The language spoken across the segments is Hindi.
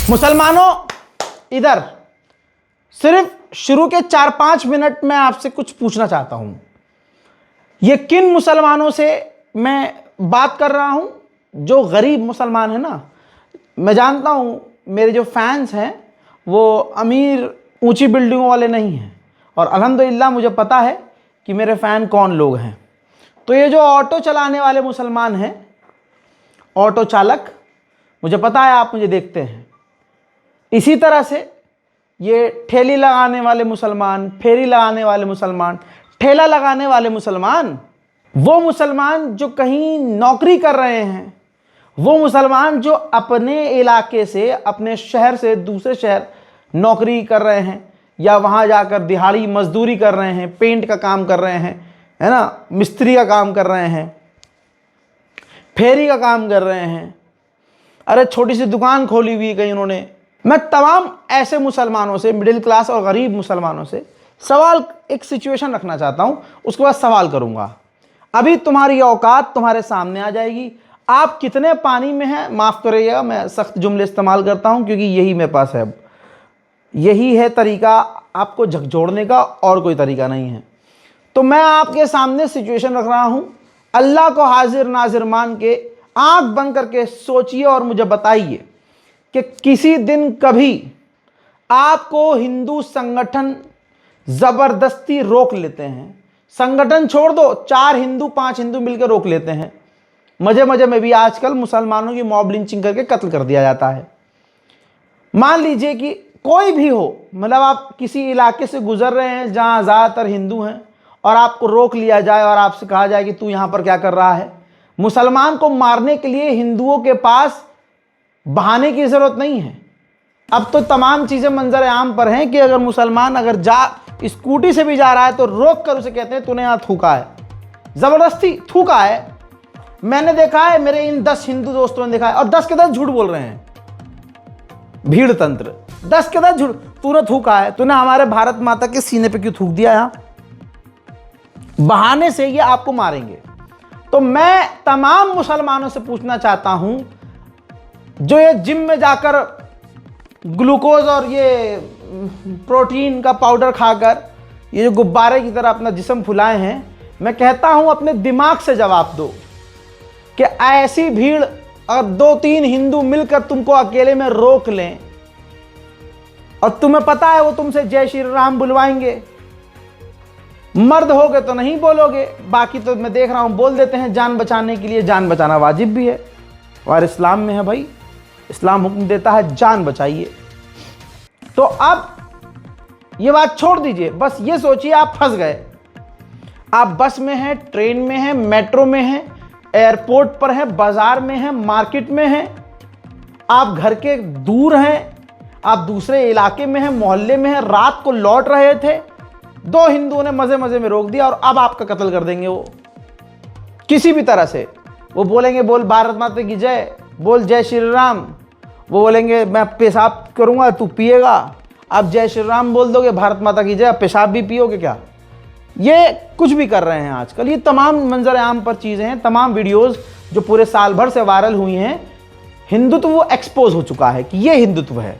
मुसलमानों, इधर सिर्फ शुरू के 4-5 मिनट में आपसे कुछ पूछना चाहता हूं। ये किन मुसलमानों से मैं बात कर रहा हूं? जो गरीब मुसलमान है ना। मैं जानता हूं मेरे जो फैंस हैं वो अमीर ऊंची बिल्डिंगों वाले नहीं हैं, और अल्हम्दुलिल्लाह मुझे पता है कि मेरे फ़ैन कौन लोग हैं। तो ये जो ऑटो चलाने वाले मुसलमान हैं, ऑटो चालक, मुझे पता है आप मुझे देखते हैं। इसी तरह से ये ठेली लगाने वाले मुसलमान, फेरी लगाने वाले मुसलमान, ठेला लगाने वाले मुसलमान, वो मुसलमान जो कहीं नौकरी कर रहे हैं, वो मुसलमान जो अपने इलाके से, अपने शहर से दूसरे शहर नौकरी कर रहे हैं, या वहाँ जाकर दिहाड़ी मजदूरी कर रहे हैं, पेंट का काम कर रहे हैं, है ना, मिस्त्री का काम कर रहे हैं, फेरी का काम कर रहे हैं, अरे छोटी सी दुकान खोली हुई है कहीं उन्होंने। मैं तमाम ऐसे मुसलमानों से, मिडिल क्लास और गरीब मुसलमानों से सवाल, एक सिचुएशन रखना चाहता हूँ, उसके बाद सवाल करूँगा। अभी तुम्हारी औकात तुम्हारे सामने आ जाएगी। आप कितने पानी में हैं, माफ़ करिएगा मैं सख्त जुमले इस्तेमाल करता हूँ क्योंकि यही मेरे पास है। यही है तरीका आपको झकझोड़ने का, और कोई तरीका नहीं है। तो मैं आपके सामने सिचुएशन रख रहा हूं। अल्लाह को हाजिर नाजिर मान के आंख बंद करके सोचिए और मुझे बताइए कि किसी दिन कभी आपको हिंदू संगठन जबरदस्ती रोक लेते हैं। संगठन छोड़ दो, 4 हिंदू 5 हिंदू मिलकर रोक लेते हैं। मजे मजे में भी आजकल मुसलमानों की मॉब लिंचिंग करके कत्ल कर दिया जाता है। मान लीजिए कि कोई भी हो, मतलब आप किसी इलाके से गुजर रहे हैं जहां ज़्यादातर हिंदू हैं, और आपको रोक लिया जाए और आपसे कहा जाए कि तू यहां पर क्या कर रहा है। मुसलमान को मारने के लिए हिंदुओं के पास बहाने की ज़रूरत नहीं है। अब तो तमाम चीज़ें मंजर आम पर हैं कि अगर मुसलमान अगर स्कूटी से भी जा रहा है तो रोक कर उसे कहते हैं तूने यहाँ थूका है, ज़बरदस्ती थूका है। मैंने देखा है, मेरे इन 10 हिंदू दोस्तों ने देखा है, और 10 के 10 झूठ बोल रहे हैं। भीड़ तंत्र 10 के 10 झूठ। तूने थूका है, तूने हमारे भारत माता के सीने पे क्यों थूक दिया? यहाँ बहाने से ये आपको मारेंगे। तो मैं तमाम मुसलमानों से पूछना चाहता हूं, जो ये जिम में जाकर ग्लूकोज और ये प्रोटीन का पाउडर खाकर ये जो गुब्बारे की तरह अपना जिस्म फुलाए हैं, मैं कहता हूं अपने दिमाग से जवाब दो कि ऐसी भीड़ और 2-3 हिंदू मिलकर तुमको अकेले में रोक लें, और तुम्हें पता है वो तुमसे जय श्री राम बुलवाएंगे। मर्द हो गए तो नहीं बोलोगे, बाकी तो मैं देख रहा हूं बोल देते हैं जान बचाने के लिए। जान बचाना वाजिब भी है और इस्लाम में है भाई, इस्लाम हुक्म देता है जान बचाइए। तो अब ये बात छोड़ दीजिए, बस ये सोचिए आप फंस गए। आप बस में हैं, ट्रेन में हैं, मेट्रो में हैं, एयरपोर्ट पर हैं, बाजार में हैं, मार्केट में हैं, आप घर के दूर हैं, आप दूसरे इलाके में हैं, मोहल्ले में हैं, रात को लौट रहे थे, 2 हिंदुओं ने मजे मजे में रोक दिया और अब आपका कत्ल कर देंगे। वो किसी भी तरह से वो बोलेंगे बोल भारत माता की जय, बोल जय श्री राम। वो बोलेंगे मैं पेशाब करूंगा तू पिएगा। अब जय श्री राम बोल दोगे, भारत माता की जय, पेशाब भी पियोगे क्या? ये कुछ भी कर रहे हैं आजकल। ये तमाम मंजर आम पर चीज़ें हैं, तमाम वीडियोस जो पूरे साल भर से वायरल हुई हैं। हिंदुत्व वो एक्सपोज हो चुका है कि ये हिंदुत्व है।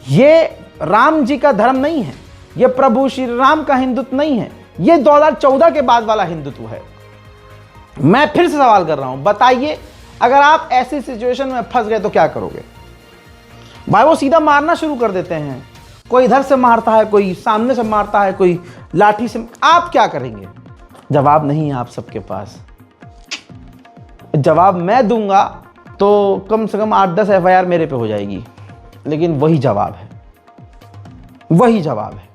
ये राम जी का धर्म नहीं है, ये प्रभु श्री राम का हिंदुत्व नहीं है, ये 2014 के बाद वाला हिंदुत्व है। मैं फिर से सवाल कर रहा हूं, बताइए अगर आप ऐसी सिचुएशन में फंस गए तो क्या करोगे? भाई वो सीधा मारना शुरू कर देते हैं, कोई इधर से मारता है, कोई सामने से मारता है, कोई लाठी से। आप क्या करेंगे? जवाब नहीं है आप सबके पास। जवाब मैं दूंगा तो कम से कम 8-10 FIR मेरे पे हो जाएगी, लेकिन वही जवाब है, वही जवाब है,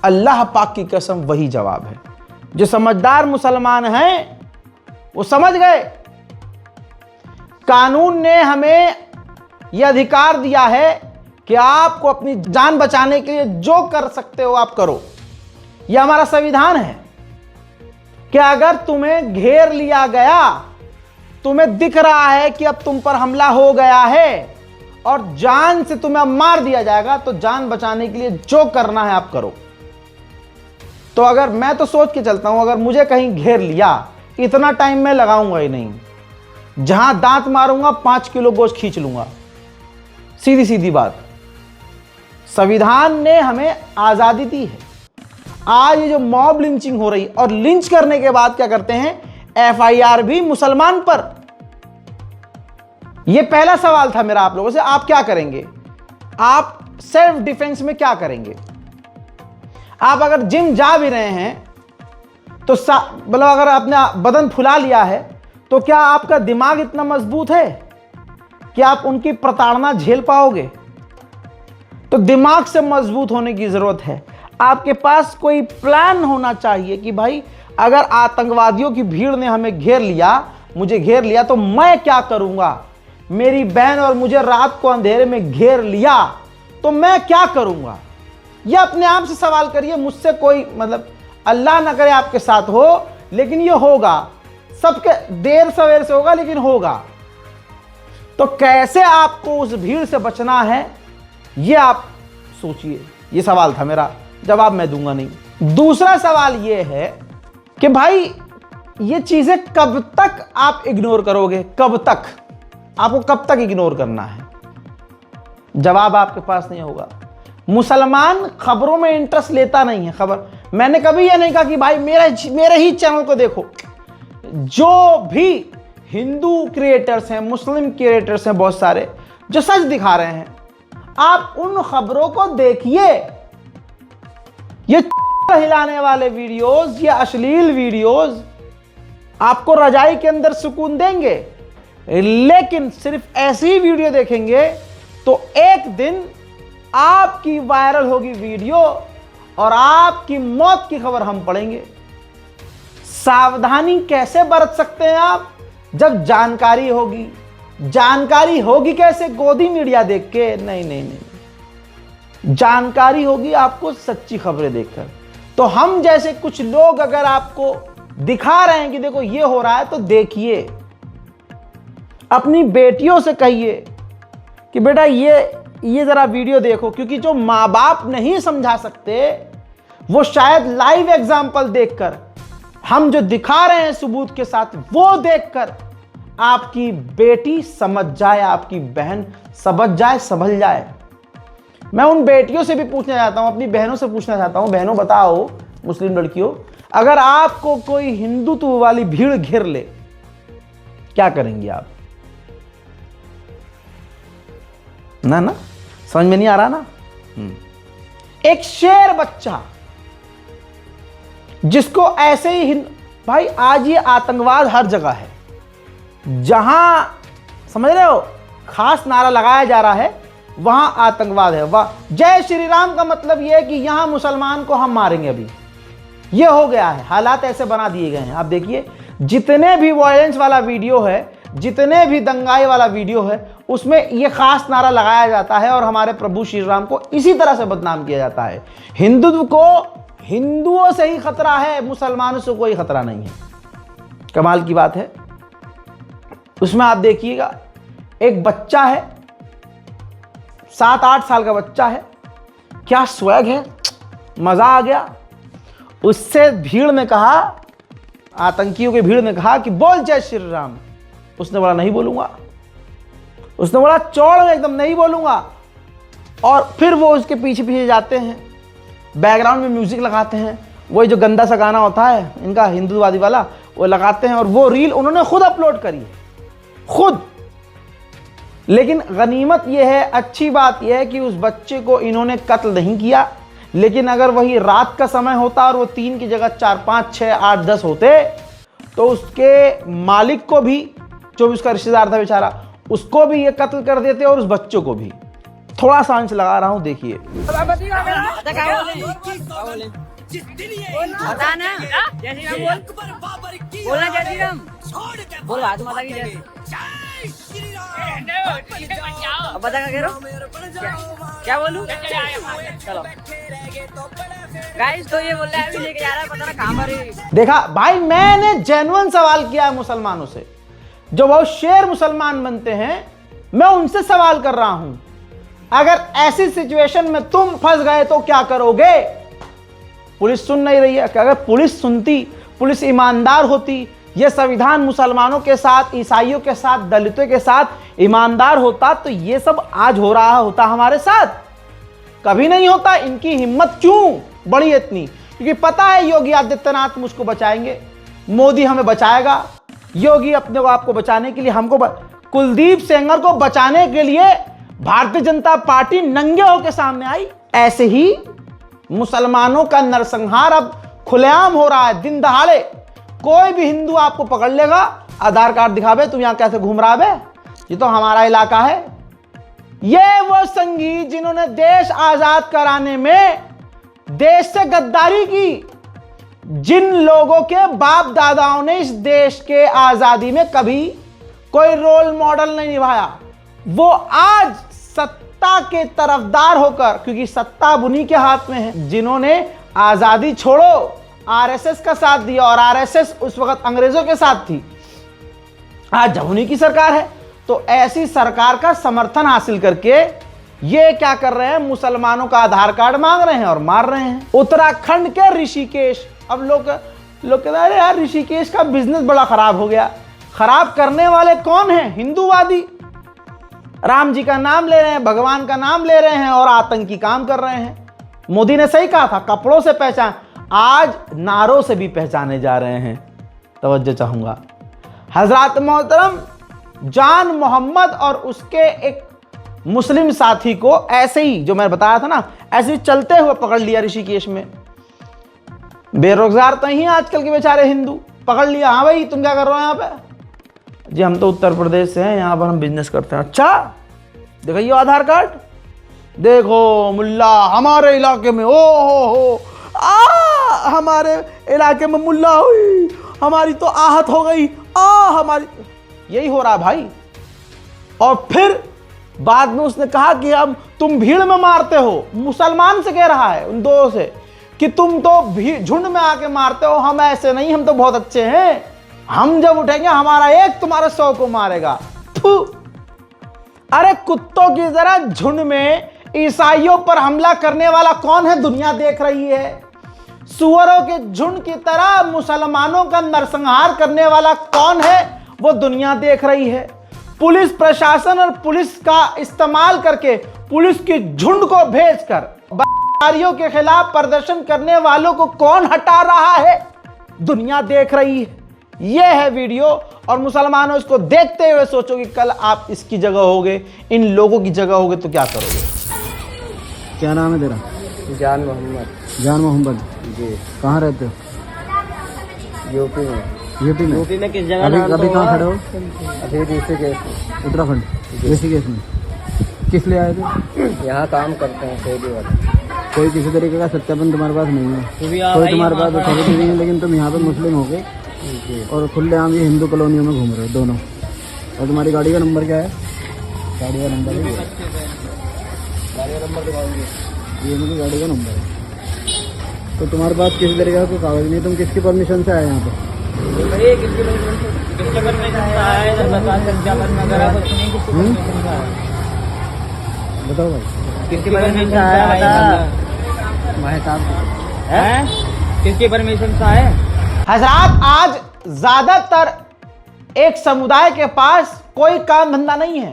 अल्लाह पाक की कसम वही जवाब है। जो समझदार मुसलमान हैं वो समझ गए, कानून ने हमें यह अधिकार दिया है कि आपको अपनी जान बचाने के लिए जो कर सकते हो आप करो। यह हमारा संविधान है कि अगर तुम्हें घेर लिया गया, तुम्हें दिख रहा है कि अब तुम पर हमला हो गया है और जान से तुम्हें अब मार दिया जाएगा, तो जान बचाने के लिए जो करना है आप करो। तो अगर मैं तो सोच के चलता हूं, अगर मुझे कहीं घेर लिया, इतना टाइम मैं लगाऊंगा ही नहीं। जहां दांत मारूंगा 5 किलो गोश्त खींच लूंगा, सीधी सीधी बात, संविधान ने हमें आजादी दी है। आज ये जो मॉब लिंचिंग हो रही, और लिंच करने के बाद क्या करते हैं, एफआईआर भी मुसलमान पर। यह पहला सवाल था मेरा आप लोगों से, आप क्या करेंगे? आप सेल्फ डिफेंस में क्या करेंगे? आप अगर जिम जा भी रहे हैं तो मतलब अगर आपने बदन फुला लिया है तो क्या आपका दिमाग इतना मजबूत है कि आप उनकी प्रताड़ना झेल पाओगे? तो दिमाग से मजबूत होने की जरूरत है। आपके पास कोई प्लान होना चाहिए कि भाई अगर आतंकवादियों की भीड़ ने हमें घेर लिया, मुझे घेर लिया, तो मैं क्या करूंगा? मेरी बहन और मुझे रात को अंधेरे में घेर लिया तो मैं क्या करूंगा? यह अपने आप से सवाल करिए। मुझसे कोई मतलब अल्लाह ना करे आपके साथ हो, लेकिन यह होगा, सबके देर सवेर से होगा लेकिन होगा। तो कैसे आपको उस भीड़ से बचना है, यह आप सोचिए। यह सवाल था मेरा, जवाब मैं दूंगा नहीं। दूसरा सवाल यह है कि भाई ये चीजें कब तक आप इग्नोर करोगे? कब तक? आपको कब तक इग्नोर करना है? जवाब आपके पास नहीं होगा। मुसलमान खबरों में इंटरेस्ट लेता नहीं है। खबर, मैंने कभी यह नहीं कहा कि भाई मेरे ही चैनल को देखो। जो भी हिंदू क्रिएटर्स हैं, मुस्लिम क्रिएटर्स हैं, बहुत सारे जो सच दिखा रहे हैं, आप उन खबरों को देखिए। ये हिलाने वाले वीडियोस, ये अश्लील वीडियोस आपको रजाई के अंदर सुकून देंगे, लेकिन सिर्फ ऐसी वीडियो देखेंगे तो एक दिन आपकी वायरल होगी वीडियो और आपकी मौत की खबर हम पढ़ेंगे। सावधानी कैसे बरत सकते हैं आप? जब जानकारी होगी। जानकारी होगी कैसे? गोदी मीडिया देख के? नहीं नहीं नहीं, जानकारी होगी आपको सच्ची खबरें देखकर। तो हम जैसे कुछ लोग अगर आपको दिखा रहे हैं कि देखो ये हो रहा है, तो देखिए। अपनी बेटियों से कहिए कि बेटा ये जरा वीडियो देखो, क्योंकि जो माँ बाप नहीं समझा सकते वो शायद लाइव एग्जाम्पल देखकर, हम जो दिखा रहे हैं सबूत के साथ, वो देखकर आपकी बेटी समझ जाए, आपकी बहन समझ जाए, संभल जाए। मैं उन बेटियों से भी पूछना चाहता हूं, अपनी बहनों से पूछना चाहता हूं, बहनों बताओ, मुस्लिम लड़कियों, अगर आपको कोई हिंदुत्व वाली भीड़ घेर ले, क्या करेंगी आप? ना समझ में नहीं आ रहा ना? एक शेर बच्चा जिसको ऐसे ही भाई, आज ये आतंकवाद हर जगह है। जहां समझ रहे हो खास नारा लगाया जा रहा है, वहां आतंकवाद है। वाह, जय श्री राम का मतलब यह है कि यहां मुसलमान को हम मारेंगे। अभी ये हो गया है, हालात ऐसे बना दिए गए हैं। आप देखिए, जितने भी वायलेंस वाला वीडियो है, जितने भी दंगाई वाला वीडियो है, उसमें यह खास नारा लगाया जाता है और हमारे प्रभु श्री राम को इसी तरह से बदनाम किया जाता है। हिंदुत्व को हिंदुओं से ही खतरा है, मुसलमानों से कोई खतरा नहीं है। कमाल की बात है। उसमें आप देखिएगा, एक बच्चा है, 7-8 साल का बच्चा है, क्या स्वैग है, मजा आ गया। उससे भीड़ ने कहा, आतंकियों की भीड़ ने कहा कि बोल जय श्री राम। उसने बोला नहीं बोलूंगा। उसने बोला चौड़ में एकदम नहीं बोलूंगा। और फिर वो उसके पीछे पीछे जाते हैं, बैकग्राउंड में म्यूजिक लगाते हैं, वही जो गंदा सा गाना होता है इनका हिंदूवादी वाला, वो लगाते हैं। और वो रील उन्होंने खुद अपलोड करी है, खुद। लेकिन गनीमत यह है, अच्छी बात यह है कि उस बच्चे को इन्होंने कत्ल नहीं किया। लेकिन अगर वही रात का समय होता और वो 3 की जगह 4, 5, 6, 8, 10 होते, तो उसके मालिक को भी, जो भी उसका रिश्तेदार था बेचारा, उसको भी ये कत्ल कर देते और उस बच्चों को भी। थोड़ा सा अंश लगा रहा हूं, देखिए। क्या बोलूं? चलो गाइस, तो ये बोल रहा है अभी लेके जा रहा है, पता ना कहां पर है। देखा भाई, मैंने जेन्युइन सवाल किया है मुसलमानों से, जो बहुत शेर मुसलमान बनते हैं। मैं उनसे सवाल कर रहा हूं, अगर ऐसी सिचुएशन में तुम फंस गए तो क्या करोगे? पुलिस सुन नहीं रही है। अगर पुलिस सुनती, पुलिस ईमानदार होती, ये संविधान मुसलमानों के साथ, ईसाइयों के साथ, दलितों के साथ ईमानदार होता तो ये सब आज हो रहा होता हमारे साथ? कभी नहीं होता। इनकी हिम्मत क्यों बढ़ी इतनी? क्योंकि पता है योगी आदित्यनाथ मुझको बचाएंगे, मोदी हमें बचाएगा। योगी अपने को आपको बचाने के लिए, हमको कुलदीप सेंगर को बचाने के लिए भारतीय जनता पार्टी नंगे होकर सामने आई। ऐसे ही मुसलमानों का नरसंहार अब खुलेआम हो रहा है, दिन दहाड़े। कोई भी हिंदू आपको पकड़ लेगा, आधार कार्ड दिखावे, तुम यहां कैसे घूम रहा है, ये तो हमारा इलाका है। ये वो संगी जिन्होंने देश आजाद कराने में देश से गद्दारी की, जिन लोगों के बाप दादाओं ने इस देश के आजादी में कभी कोई रोल मॉडल नहीं निभाया, वो आज सत्ता के तरफदार होकर, क्योंकि सत्ता उन्हीं के हाथ में है, जिन्होंने आजादी छोड़ो आरएसएस का साथ दिया, और आरएसएस उस वक्त अंग्रेजों के साथ थी, आज जब उन्हीं की सरकार है। तो ऐसी सरकार का समर्थन हासिल करके ये क्या कर रहे हैं, मुसलमानों का आधार कार्ड मांग रहे हैं और मार रहे हैं। उत्तराखंड के ऋषिकेश, अब लोग कहते हैं अरे यार ऋषिकेश का बिजनेस बड़ा खराब हो गया। खराब करने वाले कौन हैं? हिंदूवादी। राम जी का नाम ले रहे हैं, भगवान का नाम ले रहे हैं और आतंकी काम कर रहे हैं। मोदी ने सही कहा था, कपड़ों से पहचान, आज नारों से भी पहचाने जा रहे हैं। तवज्जो चाहूंगा। हजरत मोहतरम जान मोहम्मद और उसके एक मुस्लिम साथी को ऐसे ही, जो मैंने बताया था ना, ऐसे ही चलते हुए पकड़ लिया ऋषिकेश में। बेरोजगार तो ही आजकल के बेचारे हिंदू, पकड़ लिया। हाँ भाई तुम क्या कर रहे हो यहाँ पे? जी हम तो उत्तर प्रदेश से हैं, यहाँ पर हम बिजनेस करते हैं। अच्छा दिखाइए आधार कार्ड। देखो मुल्ला हमारे इलाके में, ओ हो हमारे इलाके में मुल्ला हुई, हमारी तो आहत हो गई, हमारी। यही हो रहा भाई। और फिर बाद में उसने कहा कि अब तुम भीड़ में मारते हो, मुसलमान से कह रहा है उन दो से, कि तुम तो झुंड में आके मारते हो, हम ऐसे नहीं, हम तो बहुत अच्छे हैं, हम जब उठेंगे हमारा एक तुम्हारे 100 को मारेगा। अरे कुत्तों की तरह झुंड में ईसाइयों पर हमला करने वाला कौन है? दुनिया देख रही है। सुअरों के झुंड की तरह मुसलमानों का नरसंहार करने वाला कौन है? वो दुनिया देख रही है। पुलिस प्रशासन और पुलिस का इस्तेमाल करके, पुलिस के झुंड को भेजकर बदकारियों के खिलाफ प्रदर्शन करने वालों को कौन हटा रहा है? दुनिया देख रही है। यह है वीडियो। और मुसलमानों इसको देखते हुए सोचो कि कल आप इसकी जगह होगे, इन लोगों की जगह होगे तो क्या करोगे? क्या नाम है तेरा? जान मोहम्मद। जान मोहम्मद जी। कहाँ रहते हो? यूपी में। यूपी में? यूपी में किस जगह? अभी कहाँ खड़े हो? अभी ऋषिकेश। उत्तराखंड ऋषिकेश में। किस लिए आए थे? यहाँ काम करते हैं सऊदी वाले। कोई किसी तरीके का सत्यापन तुम्हारे पास नहीं है? कोई तुम्हारे पास अथॉरिटी नहीं है, लेकिन तुम यहाँ पे मुस्लिम हो गए और खुलेआम ये हिंदू कॉलोनियों में घूम रहे हो दोनों। और तुम्हारी गाड़ी का नंबर क्या है? गाड़ी का नंबर है, गाड़ी का नंबर दिखाओगे? ये मेरी गाड़ी का नंबर है। तो तुम्हारे पास किसी तरीके का कोई कागज नहीं, तुम किसकी परमिशन से आए यहाँ पे? बताओ भाई किसकी परमिशन से आया? किसकी परमिशन से आए? हजरात आज ज्यादातर एक समुदाय के पास कोई काम धंधा नहीं है।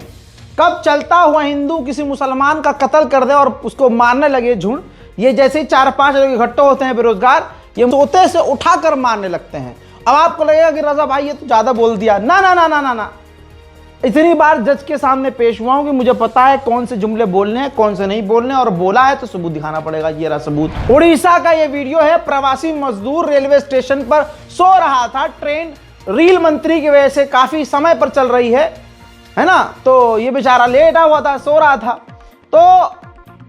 कब चलता हुआ हिंदू किसी मुसलमान का कत्ल कर दे और उसको मारने लगे झुंड, ये जैसे ही 4-5 लोग इकट्ठे होते हैं बेरोजगार, ये सोते से उठाकर मारने लगते हैं। अब आपको लगेगा कि रजा भाई ये तो ज्यादा बोल दिया। ना ना ना ना ना ना, इतनी बार जज के सामने पेश हुआ हूं कि मुझे पता है कौन से जुमले बोलने हैं, कौन से नहीं बोलने, और बोला है तो सबूत दिखाना पड़ेगा। ये रहा सबूत। उड़ीसा का ये वीडियो है। प्रवासी मजदूर रेलवे स्टेशन पर सो रहा था। ट्रेन रेल मंत्री की वजह से काफी समय पर चल रही है ना, तो ये बेचारा लेटा हुआ था, सो रहा था। तो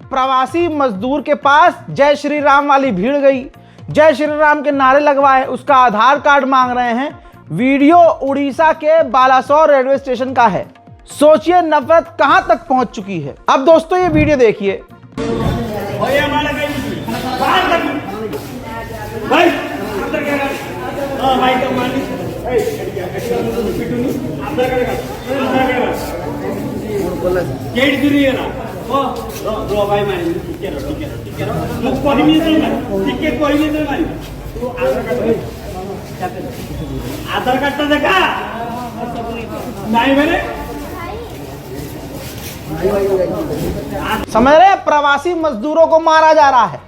प्रवासी मजदूर के पास जय श्री राम वाली भीड़ गई, जय श्री राम के नारे लगवाए, उसका आधार कार्ड मांग रहे हैं। वीडियो उड़ीसा के बालासोर रेलवे स्टेशन का है। सोचिए नफरत कहां तक पहुंच चुकी है। अब दोस्तों ये वीडियो देखिए। आधार कार्ड तो देखा नहीं मैंने समझ रहे हैं? प्रवासी मजदूरों को मारा जा रहा है।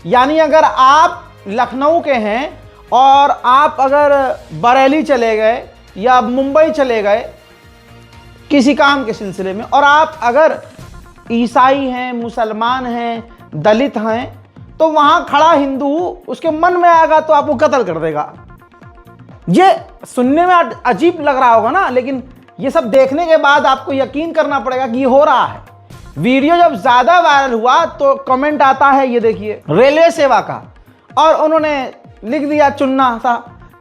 यानी अगर आप लखनऊ के हैं और आप अगर बरेली चले गए या मुंबई चले गए किसी काम के सिलसिले में, और आप अगर ईसाई हैं, मुसलमान हैं, दलित हैं, तो वहां खड़ा हिंदू उसके मन में आएगा तो आपको कत्ल कर देगा। ये सुनने में अजीब लग रहा होगा ना, लेकिन ये सब देखने के बाद आपको यकीन करना पड़ेगा कि ये हो रहा है। वीडियो जब ज्यादा वायरल हुआ तो कमेंट आता है, ये देखिए, रेलवे सेवा का, और उन्होंने लिख दिया चुन्ना था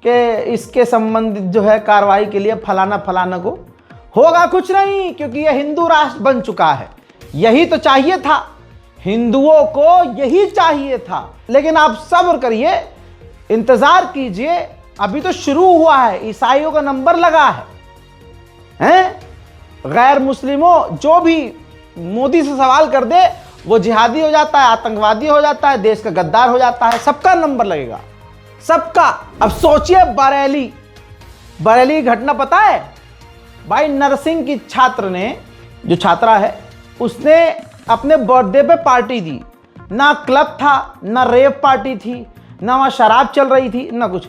कि इसके संबंधित जो है कार्रवाई के लिए फलाना फलाना को। होगा कुछ नहीं, क्योंकि यह हिंदू राष्ट्र बन चुका है। यही तो चाहिए था, हिंदुओं को यही चाहिए था। लेकिन आप सब्र करिए, इंतजार कीजिए, अभी तो शुरू हुआ है। ईसाइयों का नंबर लगा है। गैर मुस्लिमों जो भी मोदी से सवाल कर दे वो जिहादी हो जाता है, आतंकवादी हो जाता है, देश का गद्दार हो जाता है। सबका नंबर लगेगा, सबका। अब सोचिए बरेली घटना पता है भाई? नरसिंह की छात्र ने, जो छात्रा है, उसने अपने बर्थडे पे पार्टी दी। ना क्लब था, ना रेव पार्टी थी, ना वहाँ शराब चल रही थी, ना कुछ।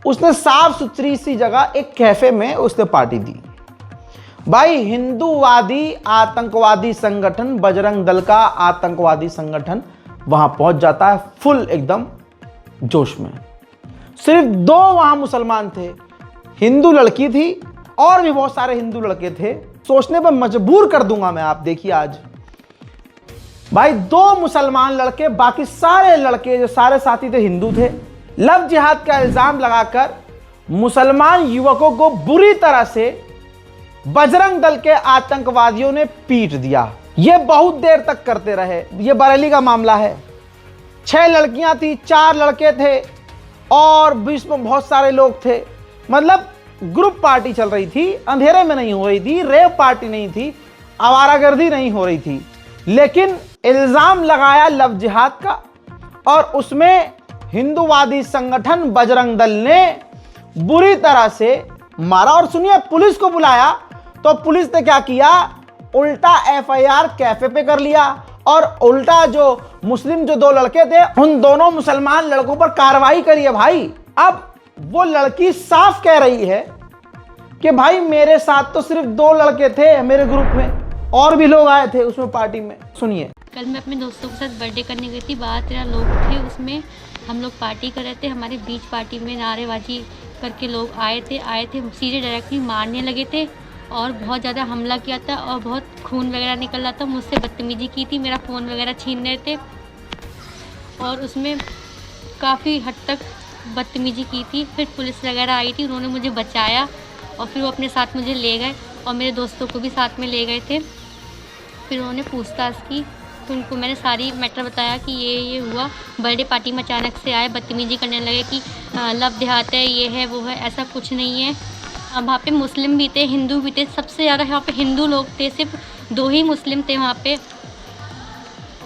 उसने साफ सुथरी सी जगह एक कैफे में उसने पार्टी दी। भाई हिंदूवादी आतंकवादी संगठन बजरंग दल का आतंकवादी संगठन वहां पहुंच जाता है फुल एकदम जोश में। सिर्फ 2 वहां मुसलमान थे, हिंदू लड़की थी और भी बहुत सारे हिंदू लड़के थे। सोचने पर मजबूर कर दूंगा मैं, आप देखिए आज। भाई 2 मुसलमान लड़के, बाकी सारे लड़के जो सारे साथी थे हिंदू थे। लव जिहाद का इल्जाम लगाकर मुसलमान युवकों को बुरी तरह से बजरंग दल के आतंकवादियों ने पीट दिया। यह बहुत देर तक करते रहे। यह बरेली का मामला है। 6 लड़कियां थी, 4 लड़के थे और बीच में बहुत सारे लोग थे। मतलब ग्रुप पार्टी चल रही थी, अंधेरे में नहीं हो रही थी, रेव पार्टी नहीं थी, आवारागर्दी नहीं हो रही थी। लेकिन इल्जाम लगाया लव जिहाद का, और उसमें हिंदूवादी संगठन बजरंग दल ने बुरी तरह से मारा। और सुनिए, पुलिस को बुलाया तो पुलिस ने क्या किया? उल्टा एफआईआर कैफे पे कर लिया, और उल्टा जो मुस्लिम जो 2 लड़के थे उन दोनों मुसलमान लड़कों पर कार्रवाई करी है भाई। अब वो लड़की साफ कह रही है कि भाई मेरे साथ तो सिर्फ 2 लड़के थे मेरे ग्रुप में, और भी लोग आए थे उसमें पार्टी में। सुनिए। कल मैं अपने दोस्तों के साथ बर्थडे करने गई थी। 12-13 लोग थे उसमें। हम लोग पार्टी कर रहे थे। हमारे बीच पार्टी में नारेबाजी करके लोग आए थे सीधे डायरेक्टली मारने लगे थे और बहुत ज़्यादा हमला किया था और बहुत खून वगैरह निकल रहा था। मुझसे बदतमीज़ी की थी, मेरा फ़ोन वगैरह छीन रहे थे और उसमें काफ़ी हद तक बदतमीज़ी की थी। फिर पुलिस वगैरह आई थी, उन्होंने मुझे बचाया और फिर वो अपने साथ मुझे ले गए और मेरे दोस्तों को भी साथ में ले गए थे। फिर उन्होंने पूछताछ की तो उनको मैंने सारी मैटर बताया कि ये हुआ। बर्थडे पार्टी में अचानक से आए, बदतमीज़ी करने लगे कि लव जिहाद है, ये है वो है। ऐसा कुछ नहीं है। वहाँ पे मुस्लिम भी थे, हिंदू भी थे। सबसे ज़्यादा वहाँ पे हिंदू लोग थे, सिर्फ 2 ही मुस्लिम थे वहाँ पे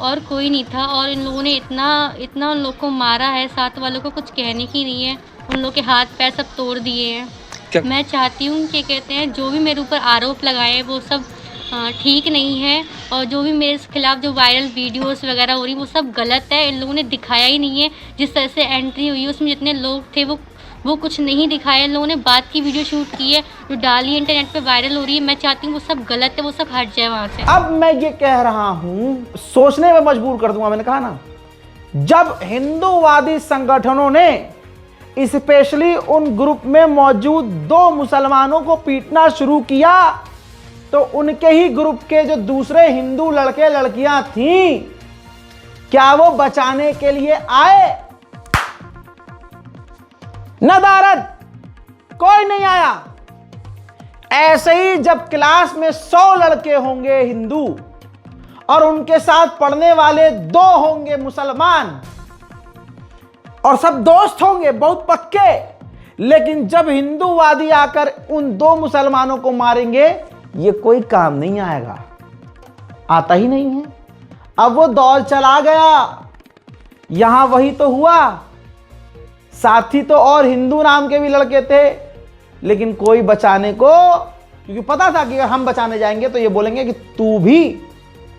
और कोई नहीं था। और इन लोगों ने इतना उन लोग को मारा है, साथ वालों को कुछ कहने की नहीं है। उन लोग के हाथ पैर सब तोड़ दिए हैं। मैं चाहती हूँ कि कहते हैं जो भी मेरे ऊपर आरोप लगाए वो सब ठीक नहीं है और जो भी मेरे खिलाफ़ जो वायरल वीडियोस वगैरह हो रही वो सब गलत है। इन लोगों ने दिखाया ही नहीं है। जिस तरह से एंट्री हुई उसमें जितने लोग थे वो कुछ नहीं दिखाया। इन लोगों ने बात की वीडियो शूट की है जो डाली इंटरनेट पे वायरल हो रही है। मैं चाहती हूँ वो सब गलत है, वो सब हट जाए वहाँ से। अब मैं ये कह रहा हूँ, सोचने में मजबूर कर दूंगा। मैंने कहा ना, जब हिंदूवादी संगठनों ने स्पेशली उन ग्रुप में मौजूद 2 मुसलमानों को पीटना शुरू किया तो उनके ही ग्रुप के जो दूसरे हिंदू लड़के लड़कियां थीं, क्या वो बचाने के लिए आए? नदारद, कोई नहीं आया। ऐसे ही जब क्लास में 100 लड़के होंगे हिंदू और उनके साथ पढ़ने वाले 2 होंगे मुसलमान और सब दोस्त होंगे बहुत पक्के, लेकिन जब हिंदूवादी आकर उन 2 मुसलमानों को मारेंगे ये कोई काम नहीं आएगा, आता ही नहीं है। अब वो दौर चला गया। यहां वही तो हुआ। साथी तो और हिंदू नाम के भी लड़के थे, लेकिन कोई बचाने को, क्योंकि पता था कि अगर हम बचाने जाएंगे तो ये बोलेंगे कि तू भी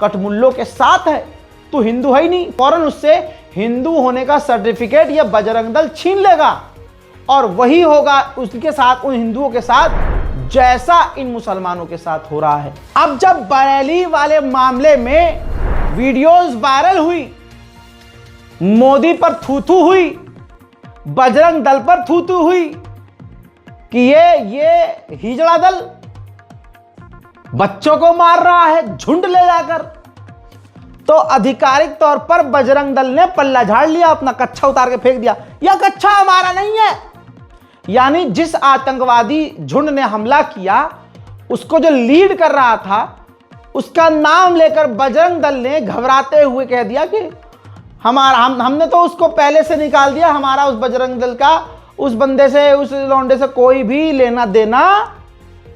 कठमुल्लों के साथ है, तू हिंदू है ही नहीं। फौरन उससे हिंदू होने का सर्टिफिकेट ये बजरंग दल छीन लेगा और वही होगा उसके साथ, उन हिंदुओं के साथ जैसा इन मुसलमानों के साथ हो रहा है। अब जब बरेली वाले मामले में वीडियोस वायरल हुई, मोदी पर थू-थू हुई, बजरंग दल पर थू-थू हुई कि ये हिजड़ा दल बच्चों को मार रहा है झुंड ले जाकर, तो आधिकारिक तौर पर बजरंग दल ने पल्ला झाड़ लिया, अपना कच्छा उतार के फेंक दिया। यह कच्छा हमारा नहीं है। यानी जिस आतंकवादी झुंड ने हमला किया, उसको जो लीड कर रहा था, उसका नाम लेकर बजरंग दल ने घबराते हुए कह दिया कि हमने तो उसको पहले से निकाल दिया, हमारा उस बजरंग दल का उस बंदे से, उस लौंडे से कोई भी लेना देना।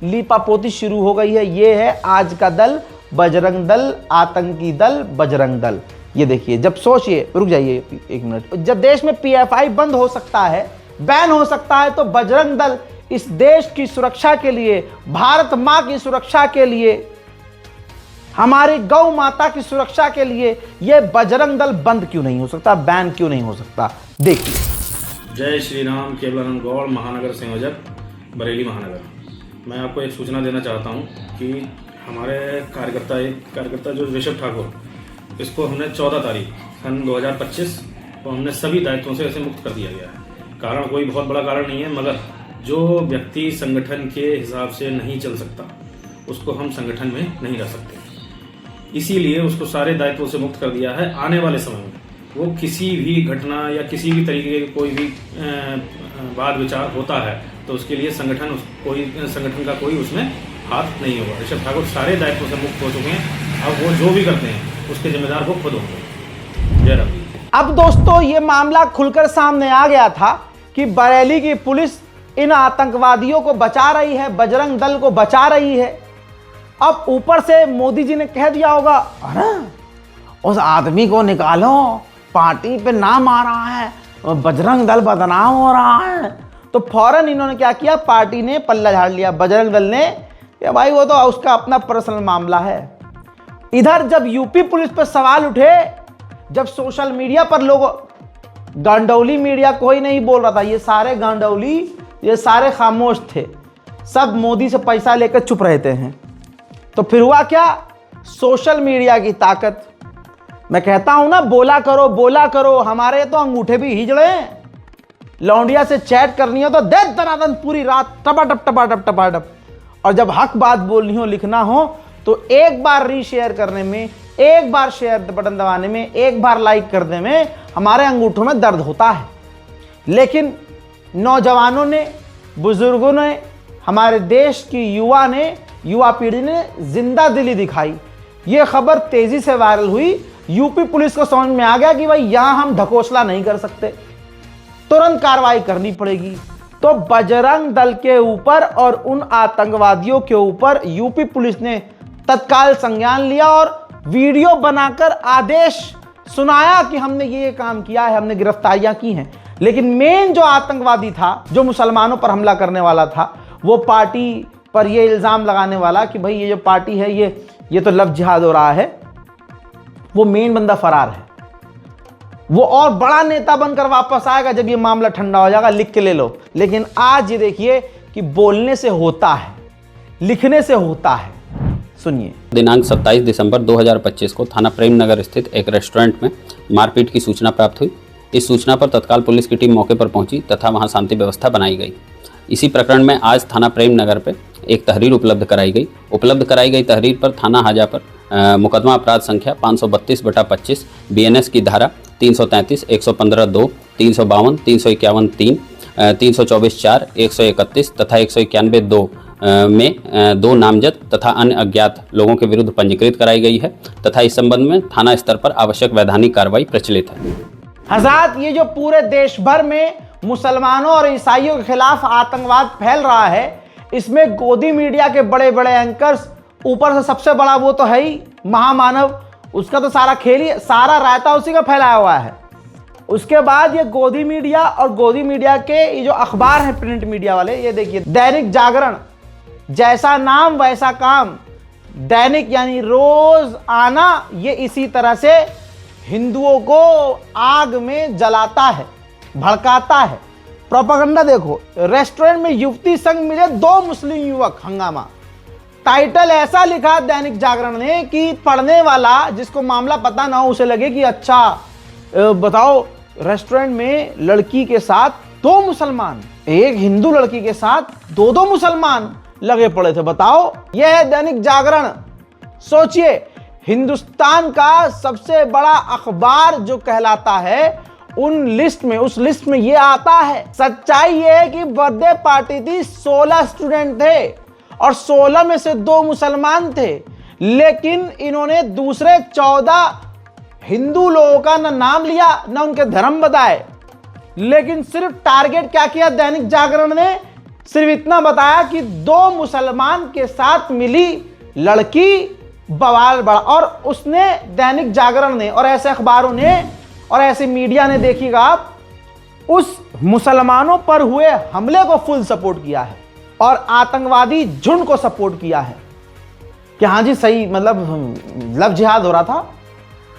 लीपापोती शुरू हो गई है। ये है आज का दल, बजरंग दल, आतंकी दल बजरंग दल। ये देखिए, जब सोचिए, रुक जाइए एक मिनट, जब देश में पीएफआई बंद हो सकता है, बैन हो सकता है, तो बजरंग दल इस देश की सुरक्षा के लिए, भारत मां की सुरक्षा के लिए, हमारी गौ माता की सुरक्षा के लिए ये बजरंग दल बंद क्यों नहीं हो सकता, बैन क्यों नहीं हो सकता? देखिए। जय श्री राम। केवलानंद गौड़, महानगर संयोजक, बरेली महानगर। मैं आपको एक सूचना देना चाहता हूं कि हमारे कार्यकर्ता जो ऋषभ ठाकुर, इसको हमने 14 तारीख सन 2025 को हमने सभी दायित्वों से ऐसे मुक्त कर दिया गया है। कारण कोई बहुत बड़ा कारण नहीं है, मगर जो व्यक्ति संगठन के हिसाब से नहीं चल सकता, उसको हम संगठन में नहीं रख सकते। इसीलिए उसको सारे दायित्वों से मुक्त कर दिया है। आने वाले समय में वो किसी भी घटना या किसी भी तरीके की कोई भी वाद विचार होता है तो उसके लिए संगठन का कोई उसमें हाथ नहीं होगा। ऋषभ ठाकुर सारे दायित्वों से मुक्त हो चुके हैं। अब वो जो भी करते हैं उसके जिम्मेदार वो खुद होंगे। जय राम। अब दोस्तों, ये मामला खुलकर सामने आ गया था कि बरेली की पुलिस इन आतंकवादियों को बचा रही है, बजरंग दल को बचा रही है। अब ऊपर से मोदी जी ने कह दिया होगा, अरे उस आदमी को निकालो, पार्टी पे नाम आ रहा है, बजरंग दल बदनाम हो रहा है। तो फौरन इन्होंने क्या किया, पार्टी ने पल्ला झाड़ लिया, बजरंग दल ने, कि भाई वो तो उसका अपना पर्सनल मामला है। इधर जब यूपी पुलिस पर सवाल उठे, जब सोशल मीडिया पर लोग, गांडौली मीडिया कोई नहीं बोल रहा था, ये सारे गांडौली, ये सारे खामोश थे, सब मोदी से पैसा लेकर चुप रहते हैं। तो फिर हुआ क्या, सोशल मीडिया की ताकत। मैं कहता हूं ना, बोला करो बोला करो। हमारे तो अंगूठे भी हिजड़े हैं। लौंडिया से चैट करनी हो तो दे दनादन पूरी रात टपाटप टपाटप टपाटप, और जब हक बात बोलनी हो, लिखना हो, तो एक बार रीशेयर करने में, एक बार शेयर बटन दबाने में, एक बार लाइक करने में हमारे अंगूठों में दर्द होता है। लेकिन नौजवानों ने, बुजुर्गों ने, हमारे देश की युवा पीढ़ी ने जिंदा दिली दिखाई। ये खबर तेजी से वायरल हुई। यूपी पुलिस को समझ में आ गया कि भाई यहां हम ढकोसला नहीं कर सकते, तुरंत कार्रवाई करनी पड़ेगी। तो बजरंग दल के ऊपर और उन आतंकवादियों के ऊपर यूपी पुलिस ने तत्काल संज्ञान लिया और वीडियो बनाकर आदेश सुनाया कि हमने ये काम किया है, हमने गिरफ्तारियां की हैं। लेकिन मेन जो आतंकवादी था, जो मुसलमानों पर हमला करने वाला था, वो पार्टी पर ये इल्ज़ाम लगाने वाला कि भाई ये जो पार्टी है ये तो लव जिहाद हो रहा है, वो मेन बंदा फरार है। वो और बड़ा नेता बनकर वापस आएगा जब ये मामला ठंडा हो जाएगा, लिख के ले लो। लेकिन आज ये देखिए कि बोलने से होता है, लिखने से होता है। सुनिए। दिनांक 27 दिसंबर 2025 को थाना प्रेम नगर स्थित एक रेस्टोरेंट में मारपीट की सूचना प्राप्त हुई। इस सूचना पर तत्काल पुलिस की टीम मौके पर पहुंची तथा वहां शांति व्यवस्था बनाई गई। इसी प्रकरण में आज थाना प्रेम नगर पर एक तहरीर उपलब्ध कराई गई तहरीर पर थाना हाजा पर मुकदमा अपराध संख्या 532/25 BNS की धारा 333, 115(2), 352, 351(3), 324(4), 131 तथा 191(2) में 2 नामजद तथा अन्य अज्ञात लोगों के विरुद्ध पंजीकृत कराई गई है तथा इस संबंध में थाना स्तर पर आवश्यक वैधानिक कार्रवाई प्रचलित है। हज़रात, ये जो पूरे देश भर में मुसलमानों और ईसाइयों के खिलाफ आतंकवाद फैल रहा है, इसमें गोदी मीडिया के बड़े बड़े एंकर्स, ऊपर से सबसे बड़ा वो तो है ही महामानव, उसका तो सारा खेल ही, सारा रायता उसी का फैलाया हुआ है। उसके बाद ये गोदी मीडिया और गोदी मीडिया के ये जो अखबार हैं प्रिंट मीडिया वाले, ये देखिए दैनिक जागरण, जैसा नाम वैसा काम, दैनिक यानी रोज आना, ये इसी तरह से हिंदुओं को आग में जलाता है, भड़काता है। प्रोपेगेंडा देखो, रेस्टोरेंट में युवती संग मिले 2 मुस्लिम युवक, हंगामा। टाइटल ऐसा लिखा दैनिक जागरण ने कि पढ़ने वाला जिसको मामला पता ना हो उसे लगे कि अच्छा बताओ, रेस्टोरेंट में लड़की के साथ 2 मुसलमान, एक हिंदू लड़की के साथ 2 मुसलमान लगे पड़े थे। बताओ, यह है दैनिक जागरण। सोचिए, हिंदुस्तान का सबसे बड़ा अखबार जो कहलाता है उस लिस्ट में ये आता है। सच्चाई ये है कि बर्थडे पार्टी थी, 16 स्टूडेंट थे और 16 में से 2 मुसलमान थे, लेकिन इन्होंने दूसरे 14 हिंदू लोगों का ना नाम लिया ना उनके धर्म बताए, लेकिन सिर्फ टारगेट क्या किया दैनिक जागरण ने, सिर्फ इतना बताया कि 2 मुसलमान के साथ मिली लड़की, बवाल बड़ा। और उसने दैनिक जागरण ने और ऐसे अखबारों ने और ऐसे मीडिया ने, देखिएगा आप, उस मुसलमानों पर हुए हमले को फुल सपोर्ट किया है और आतंकवादी झुंड को सपोर्ट किया है कि हाँ जी सही, मतलब लव जिहाद हो रहा था।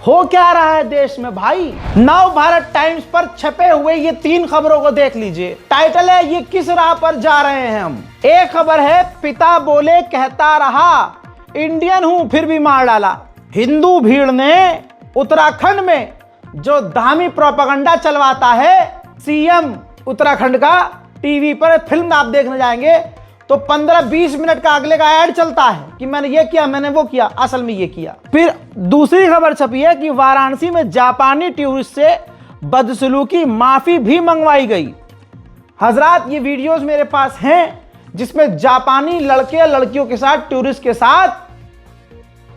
हो क्या रहा है देश में भाई? नव भारत टाइम्स पर छपे हुए ये 3 खबरों को देख लीजिए। टाइटल है ये किस राह पर जा रहे हैं हम। एक खबर है पिता बोले कहता रहा इंडियन हूं फिर भी मार डाला। हिंदू भीड़ ने उत्तराखंड में जो धामी प्रोपेगेंडा चलवाता है, सीएम उत्तराखंड का टीवी पर फिल्म आप देखने जाएंगे तो 15-20 मिनट का अगले का ऐड चलता है कि मैंने ये किया, मैंने वो किया, असल में ये किया। फिर दूसरी खबर छपी है कि वाराणसी में जापानी टूरिस्ट से बदसलूकी माफी भी मंगवाई गई। हजरात, ये वीडियोस मेरे पास हैं जिसमें जापानी लड़के लड़कियों के साथ, टूरिस्ट के साथ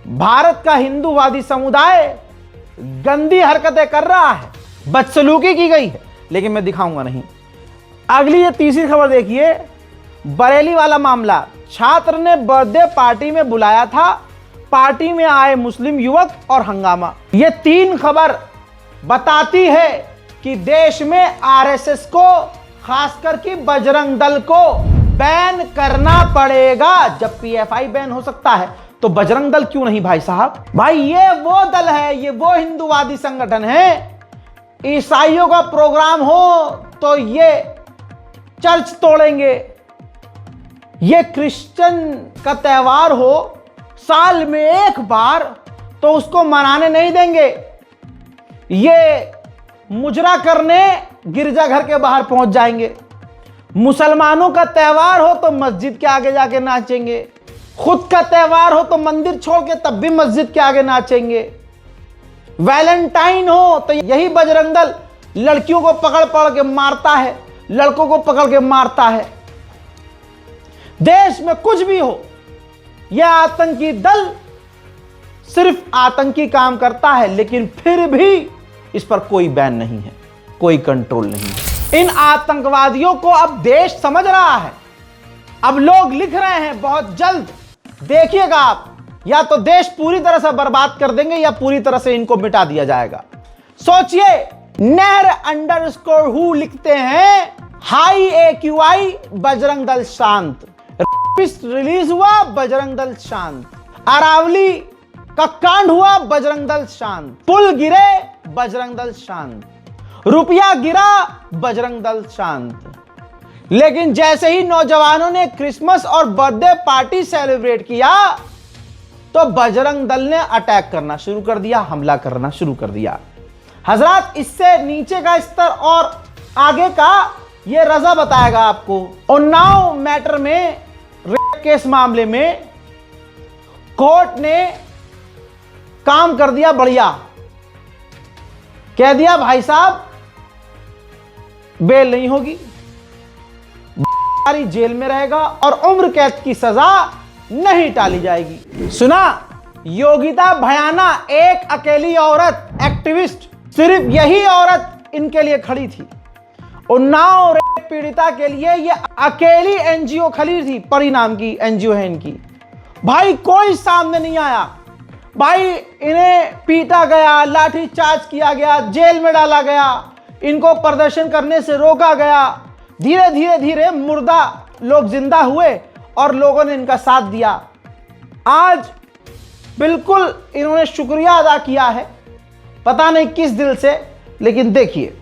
भारत का हिंदूवादी समुदाय गंदी हरकतें कर रहा है, बदसलूकी की गई है, लेकिन मैं दिखाऊंगा नहीं। अगली ये तीसरी खबर देखिए, बरेली वाला मामला। छात्र ने बर्थडे पार्टी में बुलाया था, पार्टी में आए मुस्लिम युवक और हंगामा। ये 3 खबर बताती है कि देश में आरएसएस को, खासकर कि बजरंग दल को बैन करना पड़ेगा। जब पीएफआई बैन हो सकता है तो बजरंग दल क्यों नहीं भाई साहब? भाई ये वो दल है, ये वो हिंदूवादी संगठन है। ईसाइयों का प्रोग्राम हो तो ये चर्च तोड़ेंगे, ये क्रिश्चियन का त्यौहार हो साल में एक बार तो उसको मनाने नहीं देंगे, ये मुजरा करने गिरजाघर के बाहर पहुंच जाएंगे। मुसलमानों का त्यौहार हो तो मस्जिद के आगे जाके नाचेंगे, खुद का त्यौहार हो तो मंदिर छोड़ के तब भी मस्जिद के आगे नाचेंगे। वैलेंटाइन हो तो यही बजरंग दल लड़कियों को पकड़ पकड़ के मारता है, लड़कों को पकड़ के मारता है। देश में कुछ भी हो, यह आतंकी दल सिर्फ आतंकी काम करता है, लेकिन फिर भी इस पर कोई बैन नहीं है, कोई कंट्रोल नहीं है। इन आतंकवादियों को अब देश समझ रहा है। अब लोग लिख रहे हैं बहुत जल्द देखिएगा आप, या तो देश पूरी तरह से बर्बाद कर देंगे या पूरी तरह से इनको मिटा दिया जाएगा। सोचिए, NER_WHO लिखते हैं हाई AQI बजरंग दल शांत, रिलीज हुआ बजरंग दल शांत, अरावली का कांड हुआ बजरंग दल शांत, पुल गिरे बजरंग दल शांत, रुपया गिरा बजरंग दल शांत। लेकिन जैसे ही नौजवानों ने क्रिसमस और बर्थडे पार्टी सेलिब्रेट किया तो बजरंग दल ने अटैक करना शुरू कर दिया, हमला करना शुरू कर दिया। हजरात, इससे नीचे का स्तर और आगे का ये रजा बताएगा आपको। उन्नाव मैटर में, रेप केस मामले में कोर्ट ने काम कर दिया बढ़िया, कह दिया भाई साहब बेल नहीं होगी, जेल में रहेगा और उम्र कैद की सजा नहीं टाली जाएगी। सुना, योगिता भयाना एक अकेली औरत एक्टिविस्ट, सिर्फ यही औरत इनके लिए खड़ी थी। उन्नाव रेप पीड़िता के लिए ये अकेली एनजीओ खड़ी थी, परिणाम की एनजीओ है इनकी। भाई कोई सामने नहीं आया, भाई इन्हें पीटा गया, लाठी चार्ज किया गया, जेल में डाला गया, इनको प्रदर्शन करने से रोका गया। धीरे धीरे धीरे मुर्दा लोग जिंदा हुए और लोगों ने इनका साथ दिया। आज बिल्कुल इन्होंने शुक्रिया अदा किया है, पता नहीं किस दिल से, लेकिन देखिए।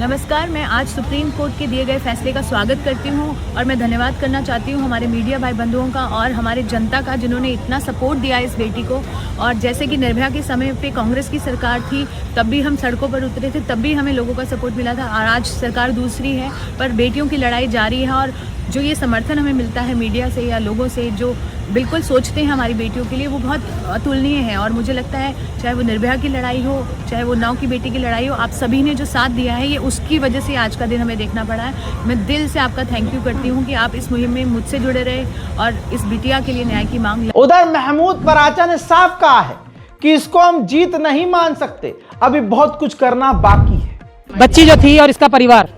नमस्कार, मैं आज सुप्रीम कोर्ट के दिए गए फैसले का स्वागत करती हूं और मैं धन्यवाद करना चाहती हूं हमारे मीडिया भाई बंधुओं का और हमारे जनता का, जिन्होंने इतना सपोर्ट दिया इस बेटी को। और जैसे कि निर्भया के समय पे कांग्रेस की सरकार थी, तब भी हम सड़कों पर उतरे थे, तब भी हमें लोगों का सपोर्ट मिला था। और आज सरकार दूसरी है, पर बेटियों की लड़ाई जारी है। और जो ये समर्थन हमें मिलता है मीडिया से या लोगों से जो बिल्कुल सोचते हैं हमारी बेटियों के लिए, वो बहुत अतुलनीय है। और मुझे लगता है चाहे वो निर्भया की लड़ाई हो, चाहे वो 9 की बेटी की लड़ाई हो, आप सभी ने जो साथ दिया है, ये उसकी वजह से आज का दिन हमें देखना पड़ा है। मैं दिल से आपका थैंक यू करती हूँ कि आप इस मुहिम में मुझसे जुड़े रहे और इस बिटिया के लिए न्याय की मांग। उधर महमूद पराचा ने साफ कहा है कि इसको हम जीत नहीं मान सकते, अभी बहुत कुछ करना बाकी है। बच्ची जो थी और इसका परिवार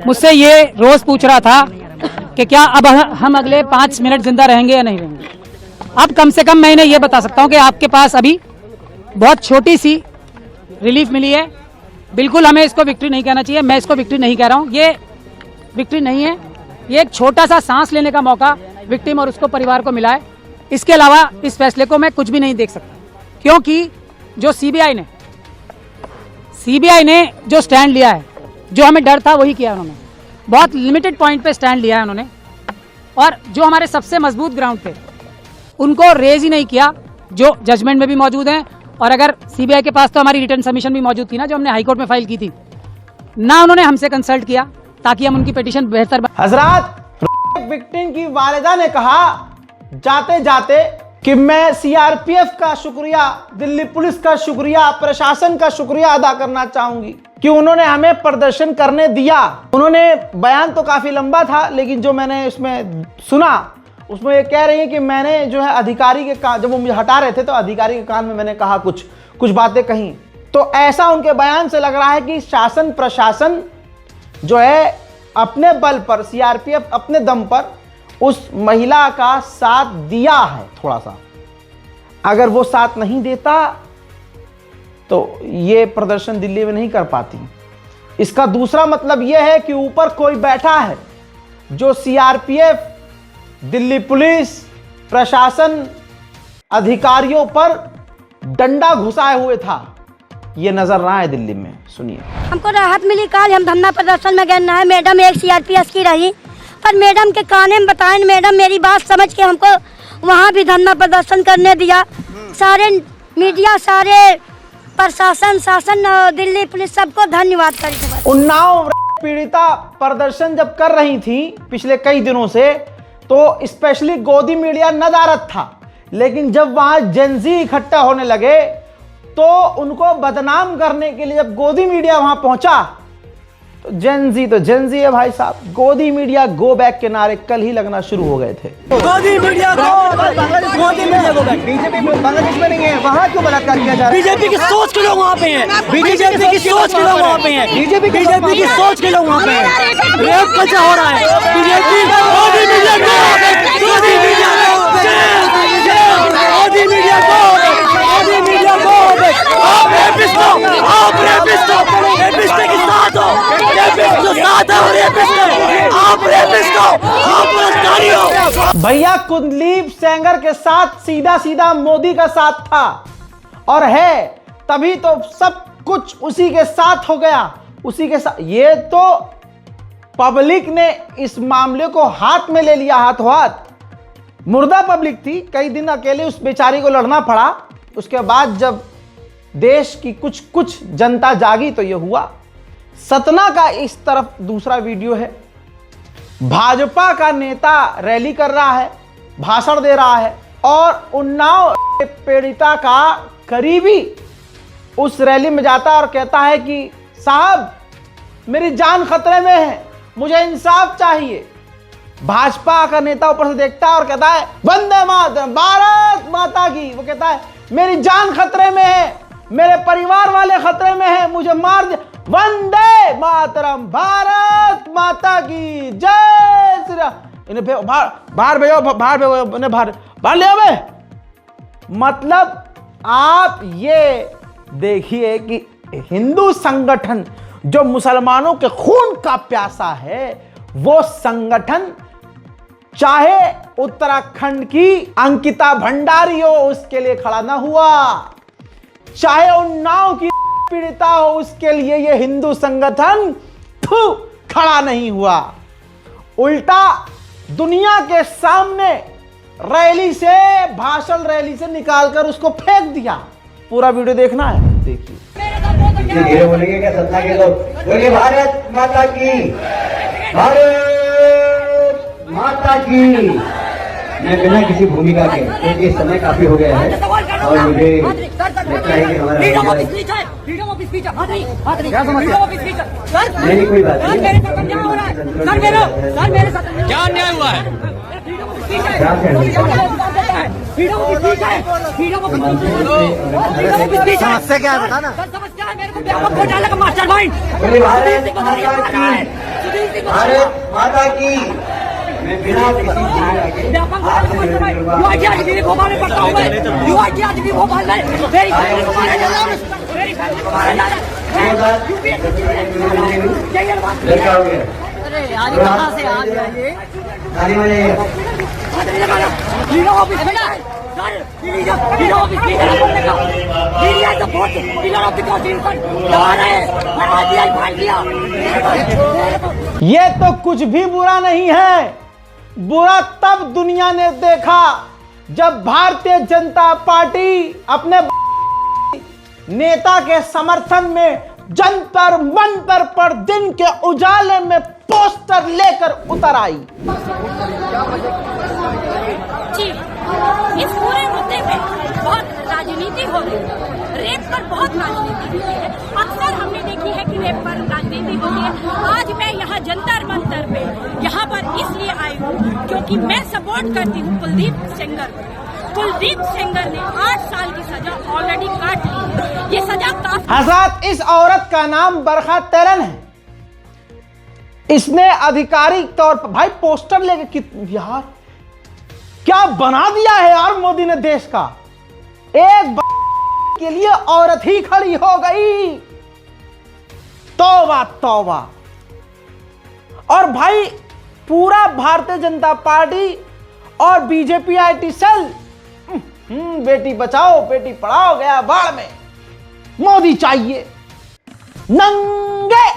मुझसे ये रोज पूछ रहा था कि क्या अब हम अगले 5 मिनट जिंदा रहेंगे या नहीं रहेंगे। अब कम से कम मैं इन्हें ये बता सकता हूँ कि आपके पास अभी बहुत छोटी सी रिलीफ मिली है। बिल्कुल हमें इसको विक्ट्री नहीं कहना चाहिए, मैं इसको विक्ट्री नहीं कह रहा हूँ, ये विक्ट्री नहीं है, ये एक छोटा सा सांस लेने का मौका विक्टिम और उसको परिवार को मिला है। इसके अलावा इस फैसले को मैं कुछ भी नहीं देख सकता, क्योंकि जो सीबीआई ने जो स्टैंड लिया है, जो हमें डर था वही किया उन्होंने। बहुत लिमिटेड पॉइंट पे स्टैंड लिया है उन्होंने, और जो हमारे सबसे मजबूत ग्राउंड थे उनको रेज ही नहीं किया, जो जजमेंट में भी मौजूद हैं। और अगर सीबीआई के पास तो हमारी रिटर्न सबमिशन भी मौजूद थी ना, जो हमने हाईकोर्ट में फाइल की थी ना, उन्होंने हमसे कंसल्ट किया ताकि हम उनकी पिटीशन बेहतर। हजरात, विक्टिम की वालिदा ने कहा जाते जाते कि मैं सीआरपीएफ का शुक्रिया, दिल्ली पुलिस का शुक्रिया, प्रशासन का शुक्रिया अदा करना चाहूंगी कि उन्होंने हमें प्रदर्शन करने दिया। उन्होंने बयान तो काफी लंबा था, लेकिन जो मैंने उसमें सुना उसमें ये कह रही है कि मैंने जो है अधिकारी के कान, जब वो मुझे हटा रहे थे तो अधिकारी के कान में मैंने कहा कुछ बातें कहीं। तो ऐसा उनके बयान से लग रहा है कि शासन प्रशासन जो है अपने बल पर, सीआरपीएफ अपने दम पर उस महिला का साथ दिया है। थोड़ा सा अगर वो साथ नहीं देता तो ये प्रदर्शन दिल्ली में नहीं कर पाती। इसका दूसरा मतलब यह है कि ऊपर कोई बैठा है जो सीआरपीएफ, दिल्ली पुलिस, प्रशासन, अधिकारियों पर डंडा घुसाए हुए था। ये नजर रहा है दिल्ली में। सुनिए। हमको राहत मिली, कल हम धरना प्रदर्शन में गए है। मैडम एक सीआरपीएफ की रही, पर मैडम के काने में बताएं, मैडम मेरी बात समझ के हमको वहाँ भी धरना प्रदर्शन करने दिया। सारे मीडिया, सारे प्रशासन, शासन, दिल्ली पुलिस, सबको धन्यवाद करें। उन्नाव पीड़िता प्रदर्शन जब कर रही थी पिछले कई दिनों से, तो स्पेशली गोदी मीडिया नदारद था, लेकिन जब वहां जेनजी इकट्ठा होने लगे तो उनको बदनाम करने के लिए जब गोदी मीडिया वहां पहुंचा तो जेनजी है भाई साहब। गोदी मीडिया गो बैक के नारे कल ही लगना शुरू हो गए थे। गोदी media go back. BJP Bangladesh में नहीं है, वहाँ क्यों बलात्कार किया जा रहा है? बीजेपी की सोच के लोग वहाँ पे हैं, बीजेपी की सोच के लोग वहाँ पे हैं, बीजेपी की सोच के लोग वहाँ पे हैं। रेप कल्चर हो रहा है। बीजेपी गोदी मीडिया गो, गोदी मीडिया आप रेपिस्ट के साथ हो, रेपिस्ट के साथ हो, रेपिस्ट आप रेपिस्ट हो, आप बलात्कारी हो। भैया कुलदीप सेंगर के साथ सीधा सीधा मोदी का साथ था और है, तभी तो सब कुछ उसी के साथ हो गया, उसी के साथ। ये तो पब्लिक ने इस मामले को हाथ में ले लिया, हाथों हाथ। मुर्दा पब्लिक थी, कई दिन अकेले उस बेचारी को लड़ना पड़ा। उसके बाद जब देश की कुछ जनता जागी तो ये हुआ। सतना का इस तरफ दूसरा वीडियो है। भाजपा का नेता रैली कर रहा है, भाषण दे रहा है, और उन्नाव पीड़िता का करीबी उस रैली में जाता और कहता है कि साहब मेरी जान खतरे में है, मुझे इंसाफ चाहिए। भाजपा का नेता ऊपर से देखता है और कहता है वंदे मातरम, भारत माता की। वो कहता है मेरी जान खतरे में है, मेरे परिवार वाले खतरे में हैं, मुझे मार दे। वंदे मातरम, भारत माता की जय श्री राम। इन्हें बाहर भेजो, बाहर ले आवे। मतलब आप ये देखिए कि हिंदू संगठन जो मुसलमानों के खून का प्यासा है, वो संगठन चाहे उत्तराखंड की अंकिता भंडारी हो, उसके लिए खड़ा ना हुआ, चाहे उन्नाव की पीड़िता हो, उसके लिए ये हिंदू संगठन खड़ा नहीं हुआ। उल्टा दुनिया के सामने रैली से, भाषण रैली से निकालकर उसको फेंक दिया। पूरा वीडियो देखना है, देखिए। धीरे बोलेंगे क्या सत्ता के लोग? बोलिए भारत माता की, भारत माता की। मैं बिना किसी भूमिका के, क्योंकि इस समय काफी हो गया है और मुझे लगता है कि हमारा नहीं कोई बात नहीं। क्या अन्याय हुआ है? समस्या क्या है बताना। भारत माता की। मैं बिना किसी ये तो कुछ भी बुरा नहीं है। बुरा तब दुनिया ने देखा जब भारतीय जनता पार्टी अपने नेता के समर्थन में जंतर मंतर पर दिन के उजाले में पोस्टर लेकर उतर आई। जी, इस पूरे मुद्दे पे बहुत राजनीति हो रही है। रेप पर बहुत राजनीति होती है। अक्सर हमने देखी है कि रेप पर राजनीति होती है। आज मैं यहाँ जंतर मंतर पे यहाँ पर इसलिए आई हूँ क्योंकि मैं सपोर्ट करती हूँ कुलदीप सेंगर को। कुलदीप सेंगर ने 8 साल की सजा ऑलरेडी काट ली। ये सजा काफी। हज़रत, इस औरत का नाम बरखा तेरन है। इसने आधिकारिक तौर पर भाई पोस्टर लेके यार क्या बना दिया है यार मोदी ने देश का। एक के लिए औरत ही खड़ी हो गई। तौबा तौबा। और भाई पूरा भारतीय जनता पार्टी और BJP IT cell Beti Bachao Beti Padhao गया बाढ़ में। मोदी चाहिए। नंगे,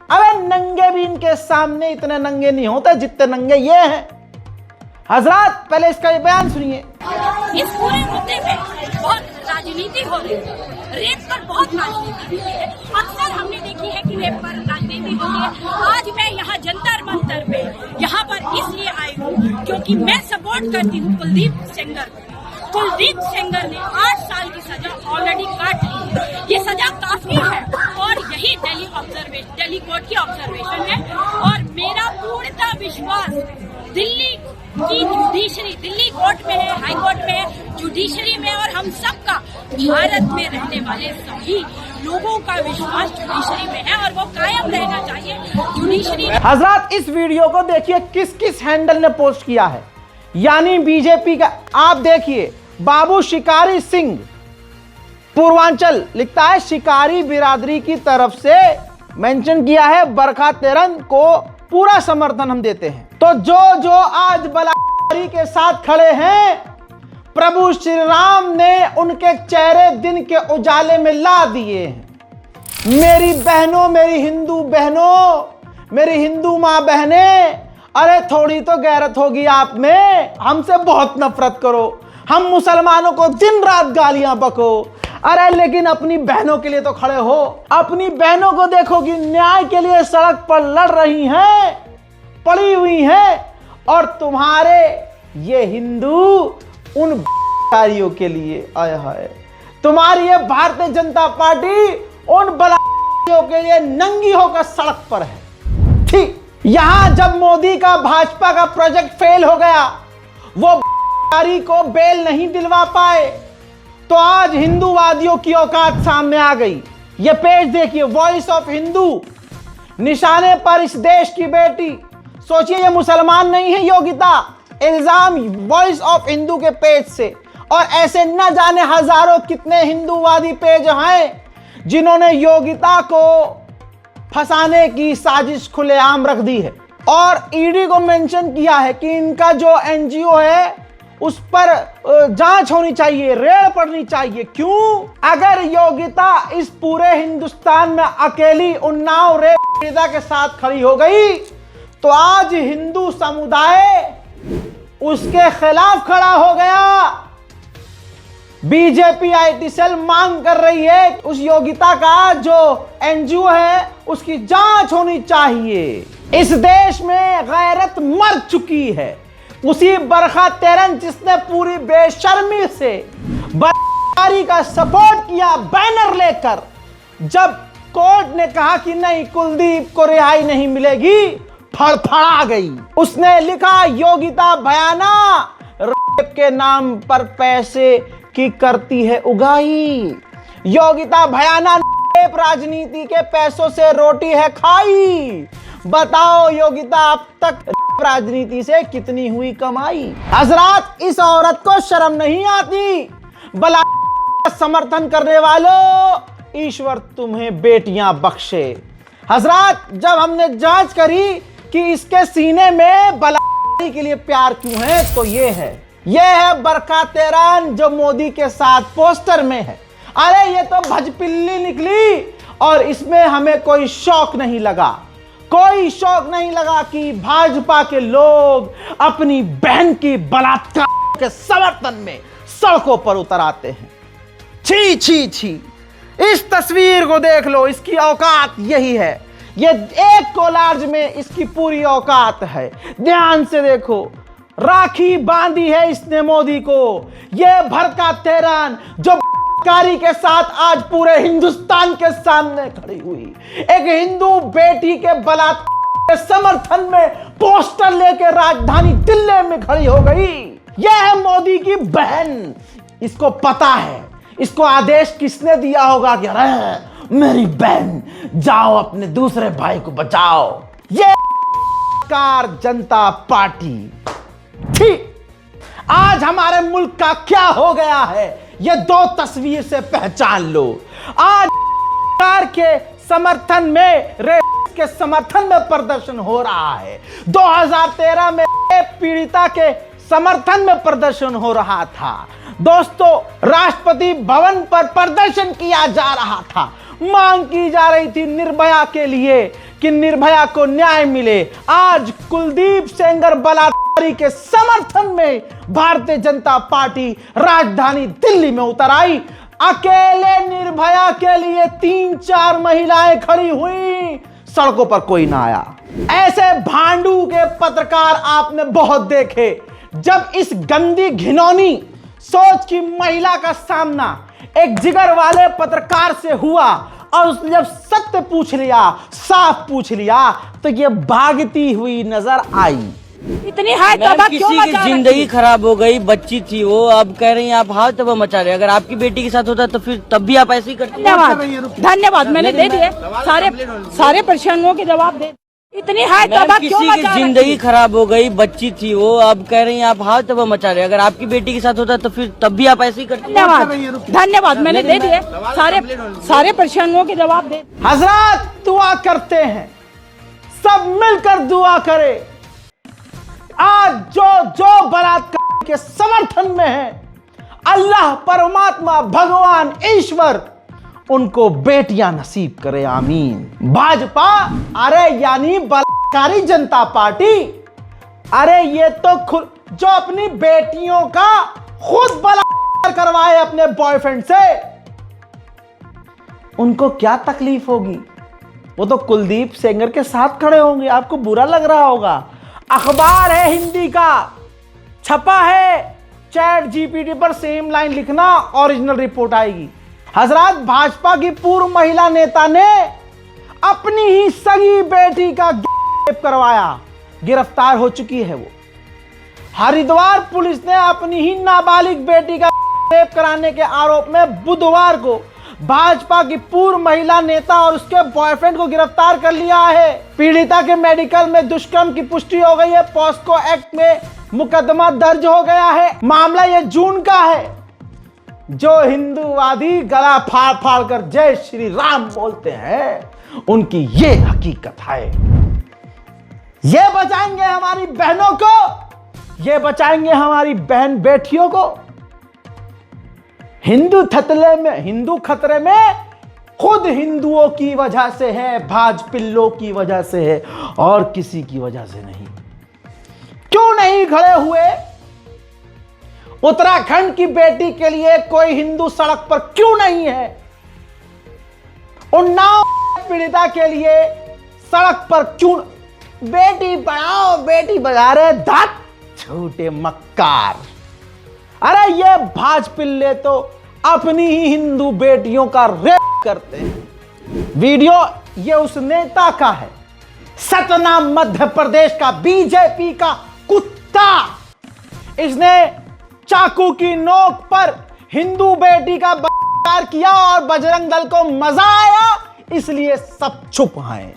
अबे नंगे भी इनके सामने इतने नंगे नहीं होते जितने नंगे ये हैं। हजरत, पहले इसका ये बयान सुनिए। इस पूरे मुद्दे पे बहुत राजनीति हो रही है। रेप पर बहुत राजनीति होती है। अक्सर हमने देखी है कि रेप पर राजनीति होती है। आज मैं यहाँ जंतर मंतर पे यहाँ पर इसलिए आई हूँ क्योंकि मैं सपोर्ट करती हूँ कुलदीप सेंगर को। कुलदीप सेंगर ने 8 साल की सजा ऑलरेडी काट ली। ये सजा काफी है और यही दिल्ली कोर्ट की ऑब्जर्वेशन है। और मेरा पूर्णतः विश्वास दिल्ली की जुडिशरी, दिल्ली कोर्ट में है, हाई कोर्ट में है, जुडिशरी में, और हम सबका भारत में रहने वाले सभी लोगों का विश्वास जुडिशरी में है और वो कायम रहना चाहिए जुडिशरी। हजरत, इस वीडियो को देखिए किस किस हैंडल ने पोस्ट किया है। यानी बीजेपी का, आप देखिए, बाबू शिकारी सिंह पूर्वांचल लिखता है, शिकारी बिरादरी की तरफ से मेंशन किया है बरखा तेरन को पूरा समर्थन हम देते हैं। तो जो आज बलात्कारी के साथ खड़े हैं, प्रभु श्री राम ने उनके चेहरे दिन के उजाले में ला दिए हैं। मेरी बहनों, मेरी हिंदू बहनों, मेरी हिंदू माँ बहने, अरे थोड़ी तो गैरत होगी आप में। हमसे बहुत नफरत करो, हम मुसलमानों को दिन रात गालियां बको, अरे लेकिन अपनी बहनों के लिए तो खड़े हो। अपनी बहनों को देखो कि न्याय के लिए सड़क पर लड़ रही हैं, पड़ी हुई हैं, और तुम्हारे ये हिंदू उन कार्यों के लिए आया है। तुम्हारी ये भारतीय जनता पार्टी उन बलात्कारियों के लिए नंगी होकर सड़क पर है। ठीक, यहां जब मोदी का भाजपा का प्रोजेक्ट फेल हो गया, वो बलात्कारी को बेल नहीं दिलवा पाए, तो आज हिंदूवादियों की औकात सामने आ गई। ये पेज देखिए, वॉइस ऑफ हिंदू, निशाने पर इस देश की बेटी। सोचिए ये मुसलमान नहीं है योगिता, इल्जाम वॉइस ऑफ हिंदू के पेज से। और ऐसे न जाने हजारों कितने हिंदूवादी पेज हैं जिन्होंने योगिता को फंसाने की साजिश खुलेआम रख दी है और ईडी को मेंशन किया है कि इनका जो एनजीओ है उस पर जांच होनी चाहिए, रेड पड़नी चाहिए। क्यों? अगर योगिता इस पूरे हिंदुस्तान में अकेली उन्नाव रेप पीड़िता के साथ खड़ी हो गई तो आज हिंदू समुदाय उसके खिलाफ खड़ा हो गया। बीजेपी आईटी सेल मांग कर रही है उस योगिता का जो एनजीओ है उसकी जांच होनी चाहिए। इस देश में गैरत मर चुकी है। उसी बरखा तेरन जिसने पूरी बेशर्मी से बदकारी का सपोर्ट किया बैनर लेकर, जब कोर्ट ने कहा कि नहीं कुलदीप को रिहाई नहीं मिलेगी, फड़फड़ा गई। उसने लिखा योगिता भयाना रेप के नाम पर पैसे की करती है उगाही। योगिता भयाना रेप राजनीति के पैसों से रोटी है खाई। बताओ योगिता अब तक राजनीति से कितनी हुई कमाई। हजरात, इस औरत को शर्म नहीं आती। बला समर्थन करने वालों, ईश्वर तुम्हें बेटियां बख्शे। हजरात, जब हमने जांच करी कि इसके सीने में बला के लिए प्यार क्यों है तो ये है बरखा तेरन जो मोदी के साथ पोस्टर में है। अरे ये तो भजपिल्ली निकली और इसमें हमें कोई शौक नहीं लगा कि भाजपा के लोग अपनी बहन की बलात्कार के समर्थन में सड़कों पर उतर आते हैं। छी छी छी, इस तस्वीर को देख लो, इसकी औकात यही है। ये एक कोलाज में इसकी पूरी औकात है। ध्यान से देखो, राखी बांधी है इसने मोदी को। ये भड़का तेरन जो कारी के साथ आज पूरे हिंदुस्तान के सामने खड़ी हुई, एक हिंदू बेटी के बलात्कार के समर्थन में पोस्टर लेकर राजधानी दिल्ली में खड़ी हो गई। यह है मोदी की बहन। इसको पता है, इसको आदेश किसने दिया होगा कि अरे मेरी बहन जाओ अपने दूसरे भाई को बचाओ। ये जनता पार्टी ठीक आज हमारे मुल्क का क्या हो गया है ये दो तस्वीर से पहचान लो। आज सरकार के समर्थन में रेप के समर्थन में प्रदर्शन हो रहा है। 2013 में रेप पीड़िता के समर्थन में प्रदर्शन हो रहा था। दोस्तों, राष्ट्रपति भवन पर प्रदर्शन किया जा रहा था। मांग की जा रही थी निर्भया के लिए कि निर्भया को न्याय मिले। आज कुलदीप सेंगर बलात्कारी के समर्थन में भारतीय जनता पार्टी राजधानी दिल्ली में उतर आई। अकेले निर्भया के लिए 3-4 महिलाएं खड़ी हुई, सड़कों पर कोई ना आया। ऐसे भांडू के पत्रकार आपने बहुत देखे। जब इस गंदी घिनौनी सोच की महिला का सामना एक जिगर वाले पत्रकार से हुआ और उसने जब सत्य पूछ लिया, साफ पूछ लिया, तो ये भागती हुई नजर आई। इतनी हाय तबाह क्यों मचा रही? किसी की जिंदगी खराब हो गई, बच्ची थी वो, अब कह रही हैं आप हाय तबाह मचा रहे। अगर आपकी बेटी के साथ होता तो फिर तब भी आप ऐसे ही करते। धन्यवाद, मैंने दे दिए सारे प्रश्नों के जवाब दे। इतनी हाय तबाह क्यों मचा रही? किसी की जिंदगी खराब हो गई, बच्ची थी वो, अब कह रही हैं आप हाय तबाह मचा रहे। अगर आपकी बेटी के साथ होता तो फिर तब भी आप ऐसे ही करते। धन्यवाद, मैंने दे दिए सारे प्रश्नों के जवाब दे। हजरात, दुआ करते हैं, सब मिलकर दुआ करें। आज जो बलात्कार के समर्थन में है, अल्लाह परमात्मा भगवान ईश्वर उनको बेटियां नसीब करे, आमीन। भाजपा अरे यानी बलात्कारी जनता पार्टी, अरे ये तो जो अपनी बेटियों का खुद बलात्कार करवाए अपने बॉयफ्रेंड से, उनको क्या तकलीफ होगी? वो तो कुलदीप सेंगर के साथ खड़े होंगे। आपको बुरा लग रहा होगा। अखबार है हिंदी का, छपा है, चैट जीपीटी पर सेम लाइन लिखना, ओरिजिनल रिपोर्ट आएगी। हजरात, भाजपा की पूर्व महिला नेता ने अपनी ही सगी बेटी का रेप करवाया, गिरफ्तार हो चुकी है वो। हरिद्वार पुलिस ने अपनी ही नाबालिग बेटी का रेप कराने के आरोप में बुधवार को भाजपा की पूर्व महिला नेता और उसके बॉयफ्रेंड को गिरफ्तार कर लिया है। पीड़िता के मेडिकल में दुष्कर्म की पुष्टि हो गई है। पॉस्को एक्ट में मुकदमा दर्ज हो गया है। मामला ये जून का है। जो हिंदूवादी गला फाड़ फाड़ कर जय श्री राम बोलते हैं, उनकी ये हकीकत है। ये बचाएंगे हमारी बहनों को, ये बचाएंगे हमारी बहन बेटियों को। हिंदू खतरे में खुद हिंदुओं की वजह से है, भाजपिल्लों की वजह से है, और किसी की वजह से नहीं। क्यों नहीं खड़े हुए? उत्तराखंड की बेटी के लिए कोई हिंदू सड़क पर क्यों नहीं है? उन्नाव पीड़िता के लिए सड़क पर क्यों? बेटी पढ़ाओ बेटी बचा रहे धत छोटे मक्कार। अरे ये भाजपिल्ले तो अपनी ही हिंदू बेटियों का रेप करते हैं। वीडियो ये उस नेता का है, सतना मध्य प्रदेश का बीजेपी का कुत्ता। इसने चाकू की नोक पर हिंदू बेटी का बलात्कार किया और बजरंग दल को मजा आया, इसलिए सब चुप हैं।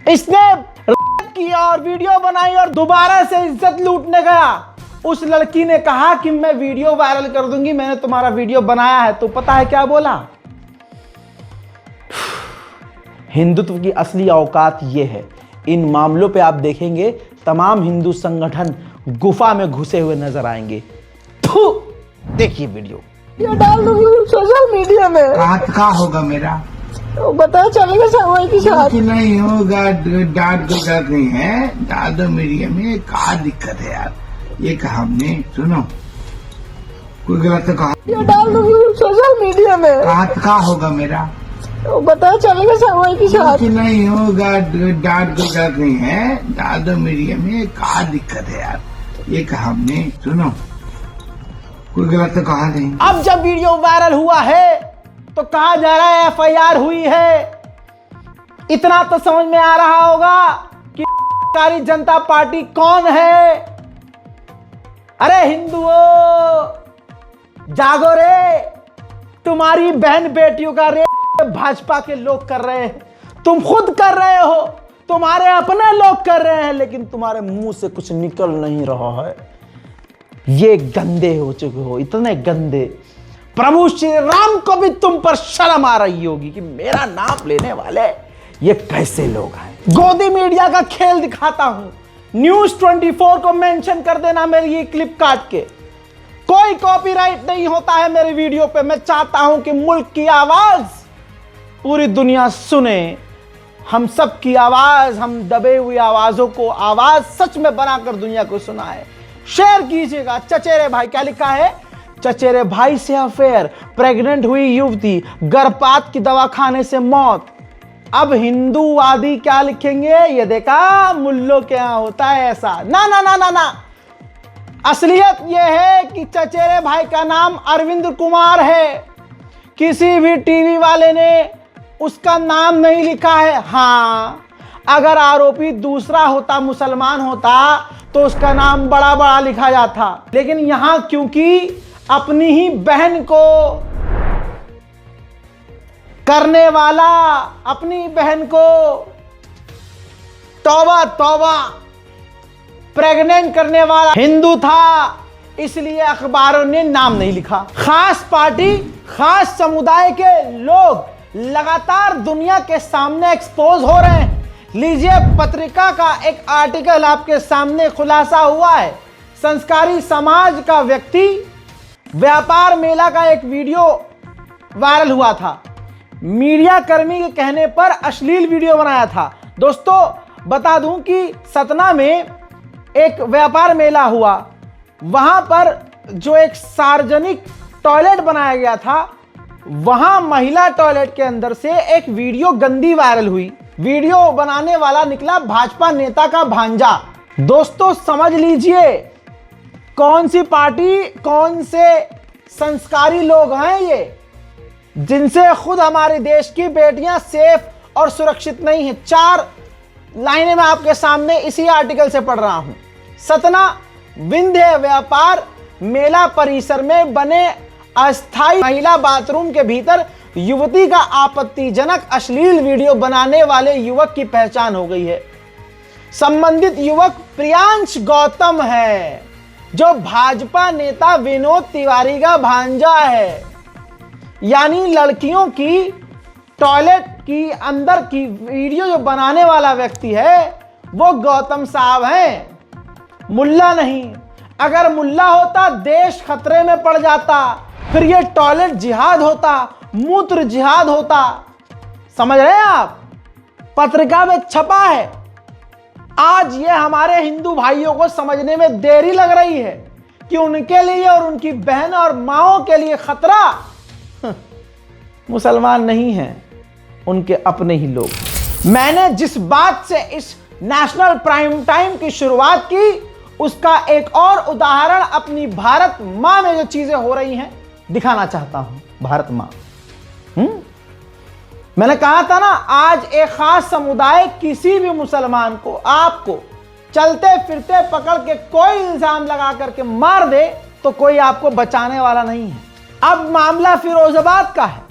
इसने रेप किया और वीडियो बनाई और दोबारा से इज्जत लूटने गया। उस लड़की ने कहा कि मैं वीडियो वायरल कर दूंगी, मैंने तुम्हारा वीडियो बनाया है। तो पता है क्या बोला? हिंदुत्व की असली औकात ये है। इन मामलों पे आप देखेंगे तमाम हिंदू संगठन गुफा में घुसे हुए नजर आएंगे। देखिए वीडियो, ये डाल दूंगी सोशल मीडिया में। का होगा मेरा तो पता चलेगा सवाई की साथ नहीं होगा। डांट को गलत नहीं है, डाल दो मीडिया में। क्या दिक्कत है यार? ये कहा हमने, सुनो कोई गलत तो कहा। ये डाल दूंगी सोशल मीडिया में। का होगा मेरा तो पता चलेगा सवाई की साथ नहीं होगा। डांट को गलत नहीं है, डाल दो मीडिया में। क्या दिक्कत है यार? ये कहा हमने, सुनो कोई गलत तो कहा नहीं। अब जब वीडियो वायरल हुआ है तो कहा जा रहा है एफआईआर हुई है। इतना तो समझ में आ रहा होगा कि सरकारी जनता पार्टी कौन है। अरे हिंदुओं जागो रे, तुम्हारी बहन बेटियों का रेप भाजपा के लोग कर रहे हैं, तुम खुद कर रहे हो, तुम्हारे अपने लोग कर रहे हैं, लेकिन तुम्हारे मुंह से कुछ निकल नहीं रहा है। ये गंदे हो चुके हो, इतने गंदे। प्रभु श्री राम को भी तुम पर शर्म आ रही होगी कि मेरा नाम लेने वाले ये कैसे लोग हैं। गोदी मीडिया का खेल दिखाता हूं, न्यूज 24 को मेंशन कर देना मेरी ये क्लिप काट के। कोई कॉपीराइट नहीं होता है मेरे वीडियो पे। मैं चाहता हूं कि मुल्क की आवाज पूरी दुनिया सुने, हम सब की आवाज, हम दबे हुई आवाजों को आवाज सच में बनाकर दुनिया को सुनाए। शेयर कीजिएगा। चचेरे भाई, क्या लिखा है? चचेरे भाई से अफेयर, प्रेग्नेंट हुई युवती, गर्भपात की दवा खाने से मौत। अब हिंदूवादी क्या लिखेंगे? ये देखा मुल्लों के यहां होता है ऐसा। ना ना ना ना ना, असलियत यह है कि चचेरे भाई का नाम अरविंद कुमार है। किसी भी टीवी वाले ने उसका नाम नहीं लिखा है। हाँ, अगर आरोपी दूसरा होता, मुसलमान होता, तो उसका नाम बड़ा बड़ा लिखा जाता। लेकिन यहां क्योंकि अपनी ही बहन को करने वाला, अपनी बहन को तौबा तौबा प्रेग्नेंट करने वाला हिंदू था, इसलिए अखबारों ने नाम नहीं लिखा। खास पार्टी, खास समुदाय के लोग लगातार दुनिया के सामने एक्सपोज हो रहे हैं। लीजिए, पत्रिका का एक आर्टिकल आपके सामने खुलासा हुआ है। संस्कारी समाज का व्यक्ति व्यापार मेला का एक वीडियो वायरल हुआ था। मीडिया कर्मी के कहने पर अश्लील वीडियो बनाया था। दोस्तों बता दूं कि सतना में एक व्यापार मेला हुआ। वहां पर जो एक सार्वजनिक टॉयलेट बनाया गया था, वहां महिला टॉयलेट के अंदर से एक वीडियो गंदी वायरल हुई। वीडियो बनाने वाला निकला भाजपा नेता का भांजा। दोस्तों समझ लीजिए कौन सी पार्टी, कौन से संस्कारी लोग हैं ये, जिनसे खुद हमारे देश की बेटियां सेफ और सुरक्षित नहीं है। 4 लाइनें मैं आपके सामने इसी आर्टिकल से पढ़ रहा हूं। सतना विंध्य व्यापार मेला परिसर में बने अस्थायी महिला बाथरूम के भीतर युवती का आपत्तिजनक अश्लील वीडियो बनाने वाले युवक की पहचान हो गई है। संबंधित युवक प्रियांश गौतम है, जो भाजपा नेता विनोद तिवारी का भांजा है। यानी लड़कियों की टॉयलेट की अंदर की वीडियो जो बनाने वाला व्यक्ति है वो गौतम साहब हैं, मुल्ला नहीं। अगर मुल्ला होता देश खतरे में पड़ जाता, फिर ये टॉयलेट जिहाद होता, मूत्र जिहाद होता। समझ रहे हैं आप? पत्रिका में छपा है। आज ये हमारे हिंदू भाइयों को समझने में देरी लग रही है कि उनके लिए और उनकी बहन और माओं के लिए खतरा मुसलमान नहीं हैं, उनके अपने ही लोग। मैंने जिस बात से इस नेशनल प्राइम टाइम की शुरुआत की, उसका एक और उदाहरण अपनी भारत मां में जो चीजें हो रही हैं दिखाना चाहता हूं। भारत मां, मैंने कहा था ना, आज एक खास समुदाय किसी भी मुसलमान को, आपको चलते फिरते पकड़ के कोई इल्जाम लगा करके मार दे तो कोई आपको बचाने वाला नहीं है। अब मामला फिरोजाबाद का है।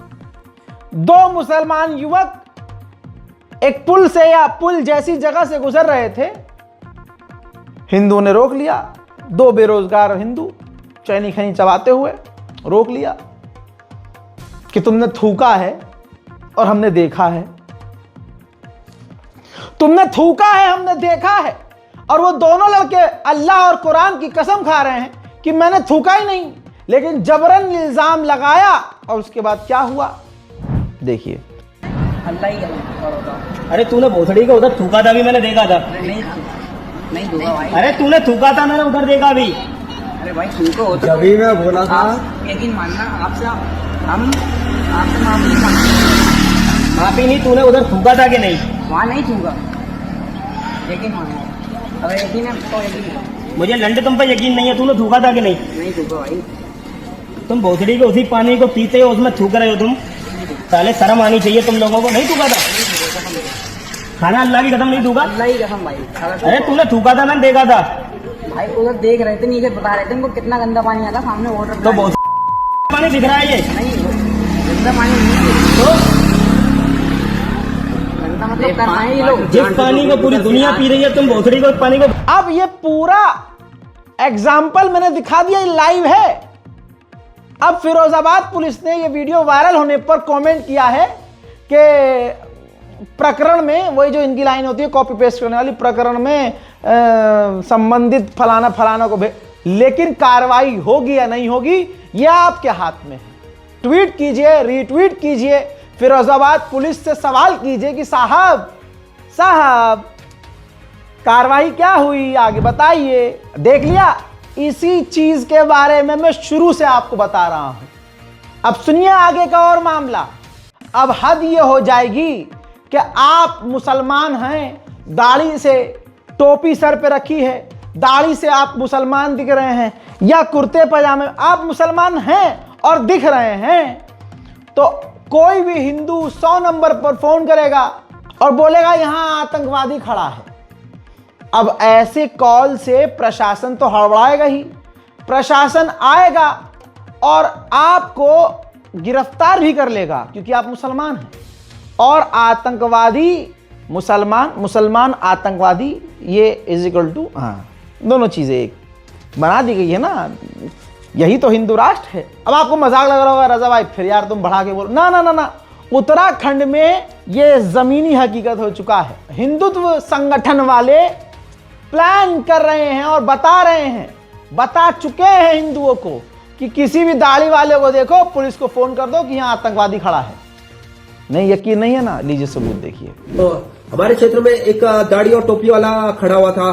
दो मुसलमान युवक एक पुल से या पुल जैसी जगह से गुजर रहे थे। हिंदू ने रोक लिया, दो बेरोजगार हिंदू चैनी खैनी चबाते हुए रोक लिया कि तुमने थूका है और हमने देखा है, तुमने थूका है हमने देखा है। और वो दोनों लड़के अल्लाह और कुरान की कसम खा रहे हैं कि मैंने थूका ही नहीं, लेकिन जबरन इल्जाम लगाया। और उसके बाद क्या हुआ देखिए। अरे तूने भोसड़ी को उधर थूका था भी, मैंने देखा था। नहीं दूंगा भाई। अरे तूने थूका था, मैंने उधर देखा भी। अरे भाई तुमको हो तो जब भी मैं बोला था, यकीन मानना, आपसे हम आपसे माफी मांगते। माफी नहीं, तूने उधर थूका था कि नहीं? वहाँ नहीं थूका, यकीन मानना। अगर यकीन है तो यकीन। मुझे लंडे तुम पर यकीन नहीं है, तूने थूका था कि नहीं? नहीं थूका भाई। तुम भोसड़ी के उसी पानी को पीते हो, उसमें थूक रहे हो तुम। पहले शर्म आनी चाहिए तुम लोगों को। नहीं थूका था? खाना अल्लाह की कसम नहीं थूका? अल्लाह की कसम भाई। अरे तूने थूका था, मैंने देखा था भाई। उधर देख रहे थे, नीचे बता रहे थे उनको कितना गंदा पानी आता सामने वाटर। तो बहुत पानी दिख रहा है ये? नहीं गंदा पानी नहीं। तो गंदा मतलब करना है ये लोग। जिस पानी को पूरी दुनिया पी रही है, तुम भोसड़ी को पानी को। अब ये पूरा एग्जाम्पल मैंने दिखा दिया, ये लाइव है। अब फिरोजाबाद पुलिस ने ये वीडियो वायरल होने पर कमेंट किया है कि प्रकरण में, वही जो इनकी लाइन होती है कॉपी पेस्ट करने वाली, प्रकरण में संबंधित फलाना फलाना को लेकिन कार्रवाई होगी या नहीं होगी ये आपके हाथ में है। ट्वीट कीजिए, रीट्वीट कीजिए, फिरोजाबाद पुलिस से सवाल कीजिए कि साहब कार्रवाई क्या हुई, आगे बताइए। देख लिया, इसी चीज के बारे में मैं शुरू से आपको बता रहा हूं। अब सुनिए आगे का और मामला। अब हद ये हो जाएगी कि आप मुसलमान हैं, दाढ़ी से टोपी सर पे रखी है, दाढ़ी से आप मुसलमान दिख रहे हैं, या कुर्ते पजामे आप मुसलमान हैं और दिख रहे हैं, तो कोई भी हिंदू 100 नंबर पर फोन करेगा और बोलेगा यहां आतंकवादी खड़ा है। अब ऐसे कॉल से प्रशासन तो हड़बड़ाएगा ही। प्रशासन आएगा और आपको गिरफ्तार भी कर लेगा क्योंकि आप मुसलमान हैं। और आतंकवादी मुसलमान आतंकवादी, ये इज इक्वल टू, हाँ, दोनों चीजें एक बना दी गई है ना। यही तो हिंदू राष्ट्र है। अब आपको मजाक लग रहा होगा, रजा भाई फिर यार तुम बढ़ा के बोलो। ना, उत्तराखंड में ये जमीनी हकीकत हो चुका है। हिंदुत्व संगठन वाले प्लान कर रहे हैं और बता चुके हैं हिंदुओं को कि किसी भी दाढ़ी वाले को देखो, पुलिस को फोन कर दो कि यहाँ आतंकवादी खड़ा है। नहीं, यकीन नहीं है ना, लीजिए सबूत देखिए। तो हमारे क्षेत्र में एक दाढ़ी और टोपी वाला खड़ा हुआ था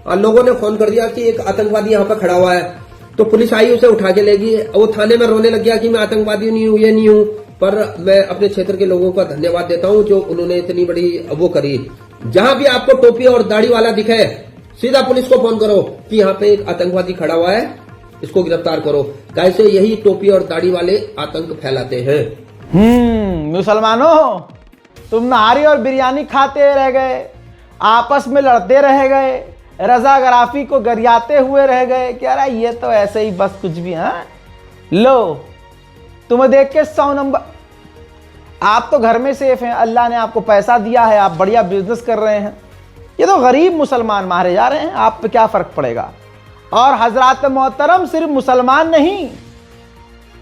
और लोगों ने फोन कर दिया कि एक आतंकवादी यहाँ पर खड़ा हुआ है। तो पुलिस आई, उसे उठा के ले गई। वो थाने में रोने लग गया कि मैं आतंकवादी नहीं हूँ, ये नहीं हूँ। पर मैं अपने क्षेत्र के लोगों का धन्यवाद देता हूँ जो उन्होंने इतनी बड़ी वो करी। जहां भी आपको टोपी और दाढ़ी वाला दिखे, सीधा पुलिस को फोन करो कि यहाँ पे एक आतंकवादी खड़ा हुआ है, इसको गिरफ्तार करो। कैसे यही टोपी और दाढ़ी वाले आतंक फैलाते हैं। मुसलमानों, तुम नहारी और बिरयानी खाते रह गए, आपस में लड़ते रह गए, रजागराफी को गरियाते हुए रह गए कि अरे ये तो ऐसे ही बस कुछ भी। हाँ लो, तुम्हें देख के 100 नंबर। आप तो घर में सेफ हैं, अल्लाह ने आपको पैसा दिया है, आप बढ़िया बिजनेस कर रहे हैं, ये तो गरीब मुसलमान मारे जा रहे हैं, आप पे क्या फर्क पड़ेगा। और हजरात मोहतरम सिर्फ मुसलमान नहीं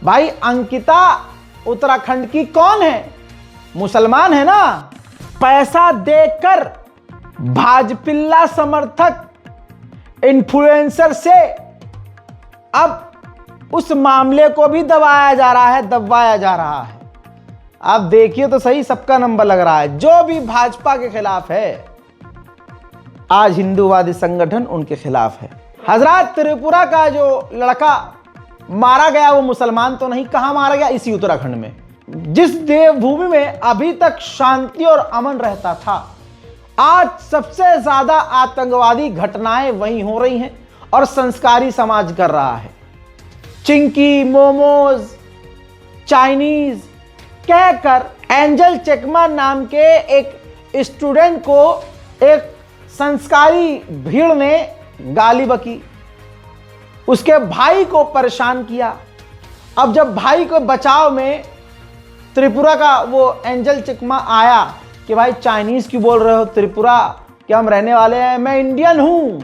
भाई, अंकिता उत्तराखंड की कौन है, मुसलमान है ना। पैसा देकर भाजपिल्ला समर्थक इन्फ्लुएंसर से अब उस मामले को भी दबाया जा रहा है। आप देखिए तो सही, सबका नंबर लग रहा है। जो भी भाजपा के खिलाफ है, आज हिंदूवादी संगठन उनके खिलाफ है। हजरत त्रिपुरा का जो लड़का मारा गया वो मुसलमान तो नहीं, कहां मारा गया, इसी उत्तराखंड में, जिस देवभूमि में अभी तक शांति और अमन रहता था। आज सबसे ज्यादा आतंकवादी घटनाएं वहीं हो रही हैं और संस्कारी समाज कर रहा है। चिंकी, मोमोज, चाइनीज कहकर एंजल चकमा नाम के एक स्टूडेंट को एक संस्कारी भीड़ ने गाली बकी, उसके भाई को परेशान किया। अब जब भाई को बचाव में त्रिपुरा का वो एंजल चकमा आया कि भाई चाइनीज क्यों बोल रहे हो त्रिपुरा, क्या हम रहने वाले हैं, मैं इंडियन हूं,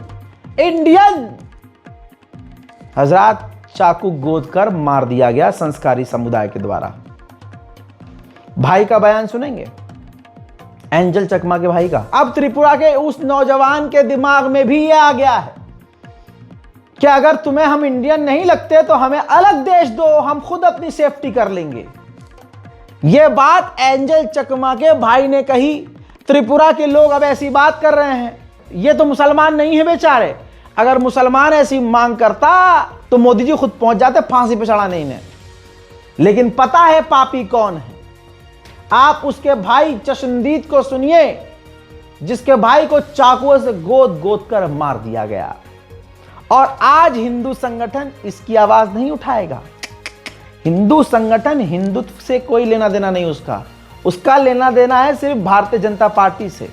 इंडियन। हजरत चाकू गोद कर मार दिया गया संस्कारी समुदाय के द्वारा। भाई का बयान सुनेंगे, एंजल चकमा के भाई का। अब त्रिपुरा के उस नौजवान के दिमाग में भी यह आ गया है कि अगर तुम्हें हम इंडियन नहीं लगते तो हमें अलग देश दो, हम खुद अपनी सेफ्टी कर लेंगे। यह बात एंजल चकमा के भाई ने कही। त्रिपुरा के लोग अब ऐसी बात कर रहे हैं, ये तो मुसलमान नहीं है बेचारे, अगर मुसलमान ऐसी मांग करता तो मोदी जी खुद पहुंच जाते फांसी पे चढ़ाने इन्हें। लेकिन पता है पापी कौन है, आप उसके भाई चशनदीद को सुनिए, जिसके भाई को चाकुओं से गोद गोद कर मार दिया गया। और आज हिंदू संगठन इसकी आवाज नहीं उठाएगा। हिंदू संगठन, हिंदुत्व से कोई लेना देना नहीं उसका लेना देना है सिर्फ भारतीय जनता पार्टी से।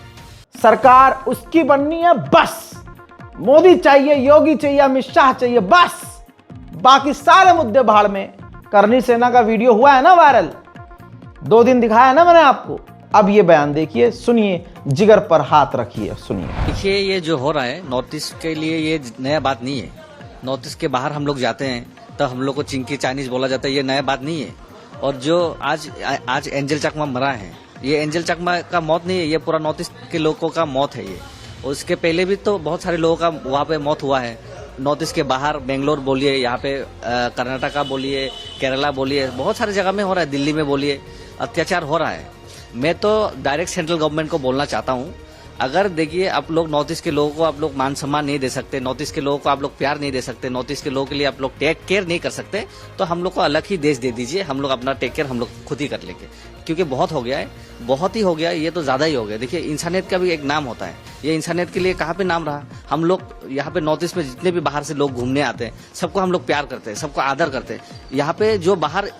सरकार उसकी बननी है बस, मोदी चाहिए, योगी चाहिए, अमित शाह चाहिए, बस। बाकी सारे मुद्दे भाड़ में। करनी सेना का वीडियो हुआ है ना वायरल, 2 दिन दिखाया ना मैंने आपको। अब ये बयान देखिए, सुनिए, जिगर पर हाथ रखिए, सुनिए। देखिए, ये जो हो रहा है नॉर्थ ईस्ट के लिए ये नया बात नहीं है। नॉर्थ ईस्ट के बाहर हम लोग जाते हैं तो हम लोग को चिंकी चाइनीज बोला जाता है, ये नया बात नहीं है। और जो आज एंजल चकमा मरा है, ये एंजल चकमा का मौत नहीं है, ये पूरा नॉर्थ ईस्ट के लोगों का मौत है ये। और इसके पहले भी तो बहुत सारे लोगों का वहाँ पे मौत हुआ है। नॉर्थ ईस्ट के बाहर, बेंगलोर बोलिए, यहाँ पे कर्नाटका बोलिए, केरला बोलिए, बहुत सारी जगह में हो रहा है, दिल्ली में बोलिए, अत्याचार हो रहा है। मैं तो डायरेक्ट सेंट्रल गवर्नमेंट को बोलना चाहता हूँ, अगर देखिए आप लोग नॉर्थ ईस्ट के लोगों को आप लोग मान सम्मान नहीं दे सकते, नॉर्थ ईस्ट के लोगों को आप लोग प्यार नहीं दे सकते, नॉर्थ ईस्ट के लोगों के लिए आप लोग टेक केयर नहीं कर सकते, तो हम लोग को अलग ही देश दे दीजिए, हम लोग अपना टेक केयर हम लोग खुद ही कर लेंगे। क्योंकि बहुत हो गया है, बहुत ही हो गया है, ये तो ज्यादा ही हो गया। देखिए, इंसानियत का भी एक नाम होता है, ये इंसानियत के लिए कहाँ पे नाम रहा। हम लोग यहाँ पे नॉर्थ ईस्ट में जितने भी बाहर से लोग घूमने आते हैं, सबको हम लोग प्यार करते हैं, सबको आदर करते हैं। यहाँ पे जो बाहर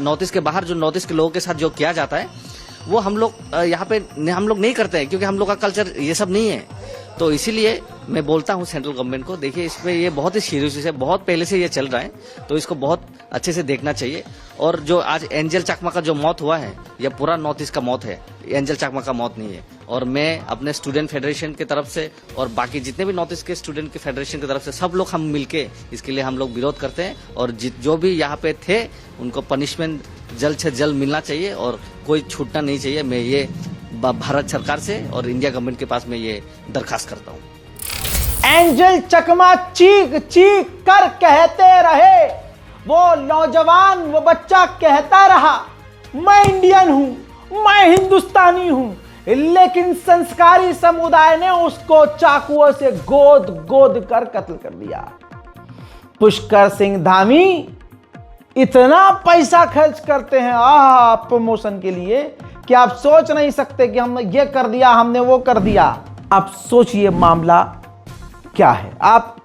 नॉर्थ ईस्ट के बाहर जो नॉर्थ ईस्ट के लोगों के साथ जो किया जाता है वो हम लोग यहाँ पे हम लोग नहीं करते हैं, क्योंकि हम लोग का कल्चर ये सब नहीं है। तो इसीलिए मैं बोलता हूँ सेंट्रल गवर्नमेंट को, देखिए इसमें ये बहुत ही सीरियस है, बहुत पहले से ये चल रहा है, तो इसको बहुत अच्छे से देखना चाहिए। और जो आज एंजल चकमा का जो मौत हुआ है, यह पूरा नॉर्थ ईस्ट का मौत है, एंजल चकमा का मौत नहीं है। और मैं अपने स्टूडेंट फेडरेशन की तरफ से और बाकी जितने भी नॉर्थ ईस्ट के स्टूडेंट के फेडरेशन की तरफ से सब लोग हम मिलके इसके लिए हम लोग विरोध करते हैं। और जो भी यहाँ पे थे उनको पनिशमेंट जल्द से जल्द मिलना चाहिए और कोई छूटना नहीं चाहिए। मैं ये भारत सरकार से और इंडिया गवर्नमेंट के पास मैं ये दरखास्त करता हूँ। एंजल चकमा चीख चीख कर कहते रहे, वो नौजवान, वो बच्चा कहता रहा, मैं इंडियन हूं, मैं हिंदुस्तानी हूं। लेकिन संस्कारी समुदाय ने उसको चाकुओं से गोद गोद कर कत्ल कर दिया। पुष्कर सिंह धामी इतना पैसा खर्च करते हैं प्रमोशन के लिए कि आप सोच नहीं सकते कि हमने ये कर दिया, हमने वो कर दिया। आप सोचिए मामला क्या है, आप